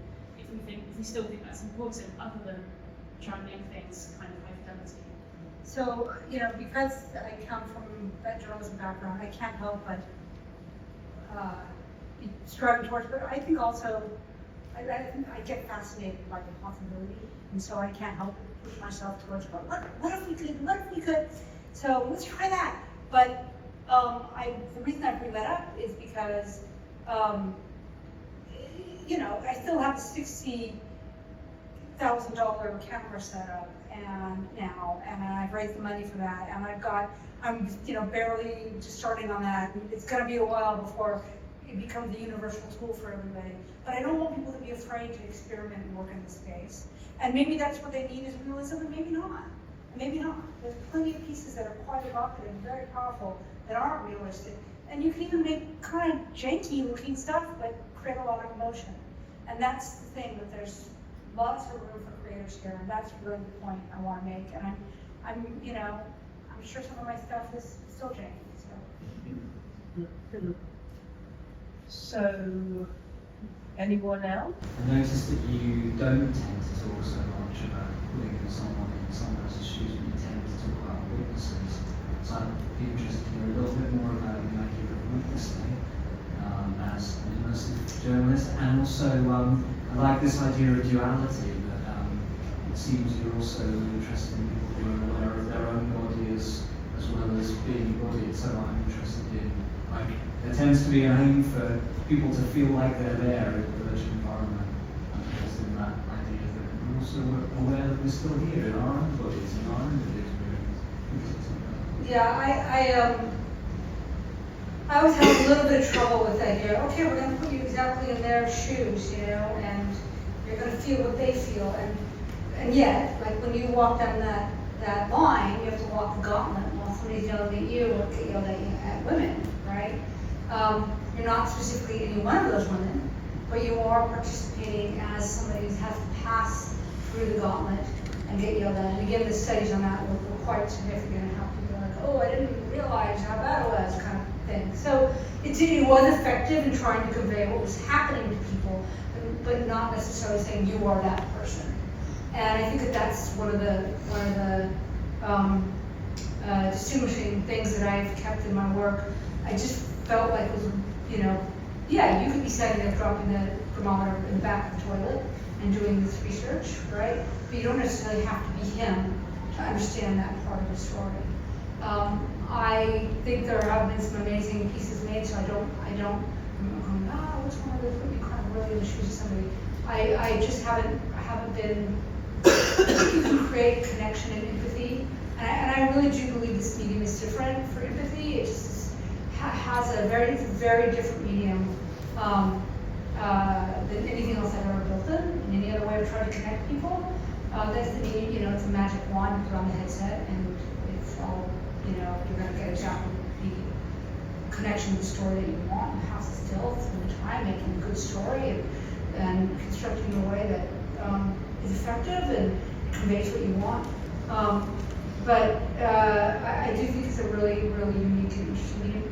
if we still think that's important, other than trying to make things kind of high fidelity? So, you know, because I come from that journalism background, I can't help but be striving towards, but I think also, I get fascinated by the possibility, and so I can't help but push myself towards, what if we could, so let's try that. But the reason I bring that up is because, you know, I still have a $60,000 camera setup and I've raised the money for that, and I'm you know, barely just starting on that. It's gonna be a while before it becomes a universal tool for everybody. But I don't want people to be afraid to experiment and work in the space. And maybe that's what they need is realism, and maybe not. Maybe not. There's plenty of pieces that are quite evocative and very powerful that aren't realistic. And you can even make kind of janky looking stuff, but create a lot of emotion. And that's the thing, that there's lots of room for creators here, and that's really the point I want to make. And I'm you know, I'm sure some of my stuff is still janky, So, anyone else? I noticed that you don't tend to talk so much about putting someone in someone else's shoes, but you tend to talk about witnesses. So I'd be interested to hear a little bit more about the idea of witnessing as an immersive journalist, and also I like this idea of duality, that it seems you're also interested in people being aware of their own body as well as being embodied. So I'm interested in, like, there tends to be an aim for people to feel like they're there in the virtual environment. I'm interested in that idea that we're also aware that we're still here in our own bodies, in our own experience. Yeah, I always have a little bit of trouble with that here. Okay, we're going to put you exactly in their shoes, you know, and you're going to feel what they feel. And yet, like when you walk down that line, you have to walk the gauntlet while somebody's yelling at you or yelling at women, right? You're not specifically any one of those women, but you are participating as somebody who has to pass through the gauntlet and get yelled at. And again, the studies on that were quite significant, and how people are like, oh, I didn't even realize how bad it was, kind of thing. So it was effective in trying to convey what was happening to people, but not necessarily saying you are that person. And I think that that's one of the distinguishing things that I've kept in my work. I just felt like it was, you know, yeah, you could be standing there dropping the thermometer in the back of the toilet and doing this research, right? But you don't necessarily have to be him to understand that part of the story. I think there have been some amazing pieces made, so I'm going, which one of those would be kind of really in the shoes of somebody? I just haven't been, you can create connection and empathy, and I really do believe this medium is different for empathy. It just has a very, very different medium than anything else I've ever built in any other way of trying to connect people. That's the medium, you know, it's a magic wand you put on the headset, and it's all, you know, you're going to get exactly the connection with the story that you want. The house is still, spend the time making a good story and constructing in a way that is effective and conveys what you want. But I do think it's a really, really unique and interesting medium.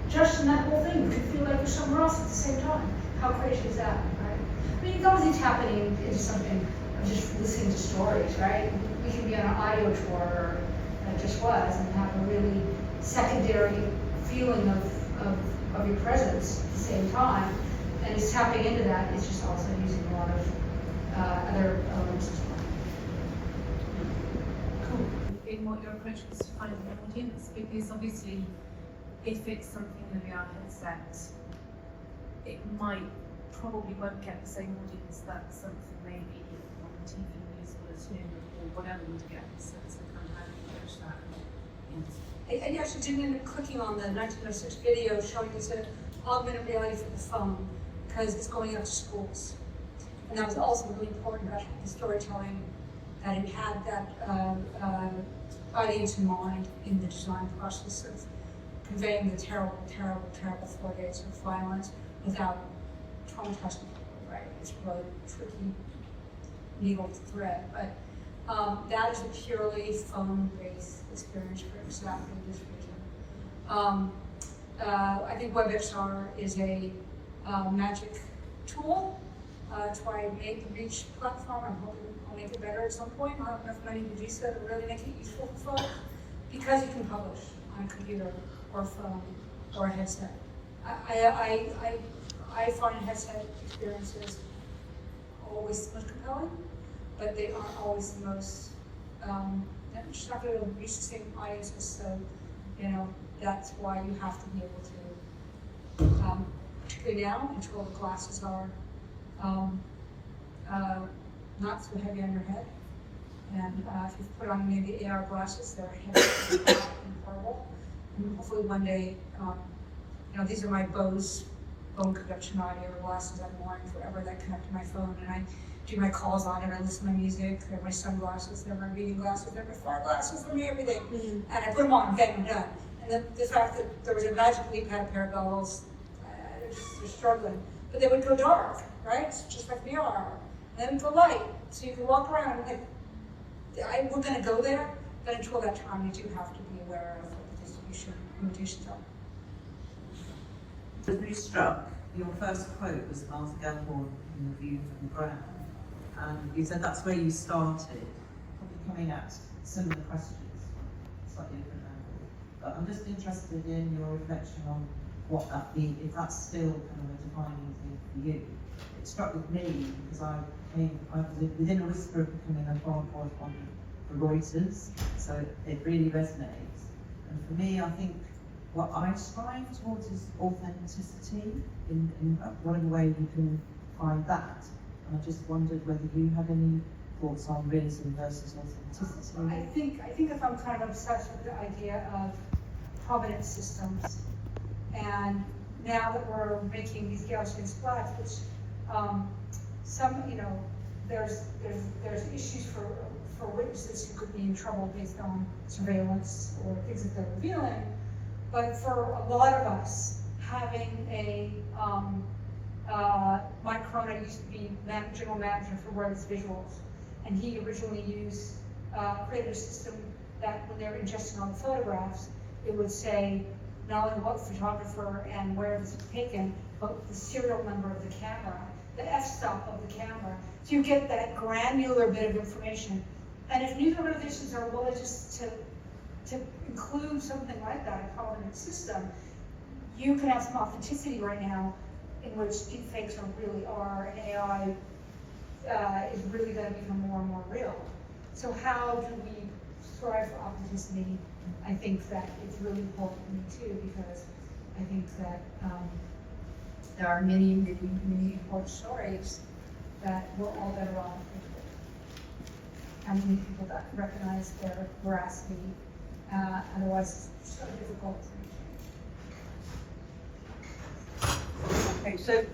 Just in that whole thing, you can feel like you're somewhere else at the same time. How crazy is that, right? I mean, you can always tapping into something of just listening to stories, right? We can be on an audio tour, like just was, and have a really secondary feeling of your presence at the same time. And just tapping into that is just also using a lot of other elements as well. Cool. In what your approach was to find an audience, because obviously if it's something in the VR headset, it probably won't get the same audience that something maybe on TV news bulletin or whatever would get. So it's kind of how you approach that. I actually didn't end up clicking on the 1906 video showing us an augmented reality for the phone because it's going out to schools. And that was also really important about the storytelling, that it had that audience in mind in the design process of conveying the terrible, terrible, terrible 4 days of violence without traumatizing people, right? It's a really tricky needle to thread, but that is a purely phone-based experience for exactly this reason. I think WebXR is a magic tool. That's why I made the Reach platform. I'm hoping I'll make it better at some point. I'll have enough money to do so to really make it useful for folks, because you can publish on a computer or a phone or a headset. I find headset experiences always the most compelling, but they aren't always the most, just not going to reach the same audiences, so, you know, that's why you have to be able to, particularly now, until the glasses are not so heavy on your head. And if you put on maybe AR glasses, they're heavy and portable. And hopefully one day, you know, these are my Bose bone conduction audio glasses I'm wearing forever that connect to my phone, and I do my calls on it, I listen to my music, they're my sunglasses, they're my reading glasses, they're my far glasses, they're my everything. And I put them on, bang, I'm done. And the fact that there was a Magic Leap had a pair of goggles, they're struggling. But they would go dark, right? Just like VR. And then go light, so you can walk around. Like, we're going to go there, but until that time, you do have to be aware of what the distribution limitations are. I was really struck. Your first quote was Arthur Gellhorn in The View from the Ground. And you said that's where you started, probably coming at similar questions, slightly different angle. But I'm just interested in your reflection on what that means, if that's still kind of a defining thing for you. It struck with me because I was within a whisper of becoming a foreign correspondent for Reuters, so it really resonates. And for me, I think what I strive towards is authenticity in whatever way you can find that. And I just wondered whether you had any thoughts on realism versus authenticity. I think if I'm kind of obsessed with the idea of provenance systems, and now that we're making these Gaussian splats, which some, you know, there's issues for witnesses who could be in trouble based on surveillance or things that they're revealing. But for a lot of us, having a Mike Corona used to be general manager for Reuters Visuals, and he originally created a system that when they were ingesting all the photographs, it would say not only what photographer and where this was taken, but the serial number of the camera, the f-stop of the camera. So you get that granular bit of information. And if news organizations are willing just to include something like that, a provenance system, you can have some authenticity right now in which deepfakes really are, and AI is really going to become more and more real. So how do we strive for authenticity? I think that it's really important for me too, because I think that there are many important stories that we're all better off with. And we need people that recognize their veracity, otherwise it's so difficult to change. Okay, so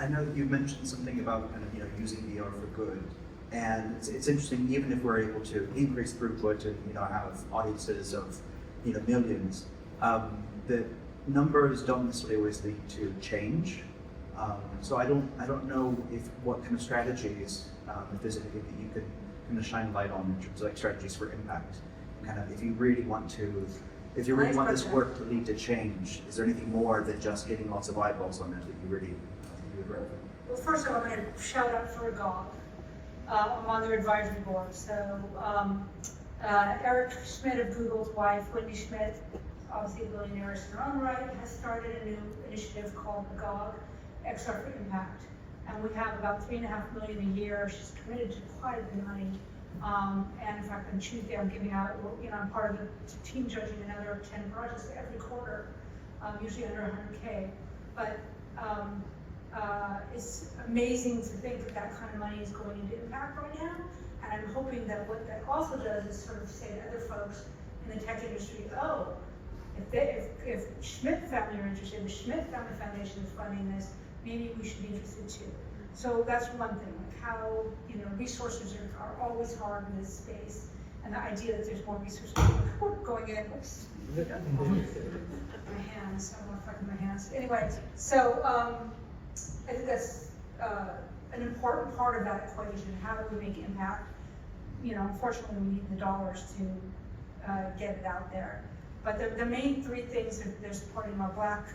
I know that you mentioned something about kind of, you know, using VR for good. And it's interesting, even if we're able to increase throughput and, you know, have audiences of, you know, millions, the numbers don't necessarily always lead to change. So I don't know what kind of strategies, if there's anything that you could kind of shine light on in terms of like strategies for impact. Kind of if you really want this work to lead to change, is there anything more than just getting lots of eyeballs on it that you would recommend? Well, first of all, I'm going to shout out for GOG. I'm on their advisory board. So Eric Schmidt of Google's wife, Wendy Schmidt, obviously a billionaire in her own right, has started a new initiative called the GOG, XR for Impact. And we have about $3.5 million a year. She's committed to quite a bit of money. And in fact, on Tuesday, I'm giving out, you know, I'm part of the team judging another 10 projects every quarter, usually under 100K. But it's amazing to think that that kind of money is going into impact right now. And I'm hoping that what that also does is sort of say to other folks in the tech industry, oh, if Schmidt family are interested, the Schmidt Family Foundation is funding this, maybe we should be interested too. So that's one thing, like how, you know, resources are always hard in this space. And the idea that there's more resources going in, oops, my hands, I don't want to fuck my hands. Anyway, so I think that's an important part of that equation. How do we make impact? You know, unfortunately, we need the dollars to get it out there. But the main three things are they're supporting our Black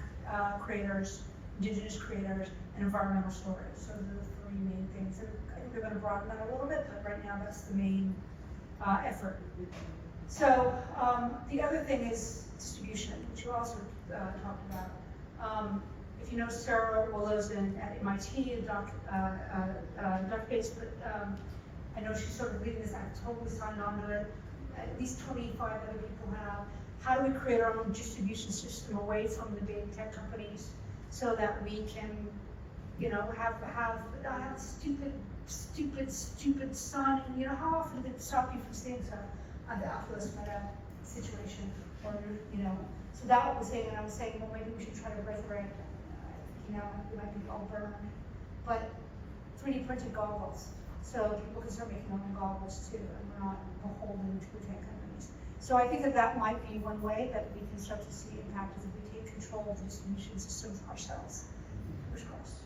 creators, Indigenous creators, and environmental stories. So those are the three main things. And I think they're going to broaden that a little bit, but right now that's the main effort. So the other thing is distribution, which you also talked about. if you know Sarah Willows at MIT, Dr. Gates, but I know she's sort of leading this. I've totally signed on to it. At least 25 other people have. How do we create our own distribution system away from the big tech companies so that we can, you know, have stupid sign? You know, how often did it stop you from seeing stuff on the Oculus Meta situation? Or, you know, so that was saying, and I was saying, well, maybe we should try to resurrect, you know, we might be all burned, but 3D printed goggles. So people can start making their own goggles too, and we're not beholden to the tech companies. So I think that might be one way that we can start to see impact is if we take control of the distribution systems ourselves. Fingers crossed.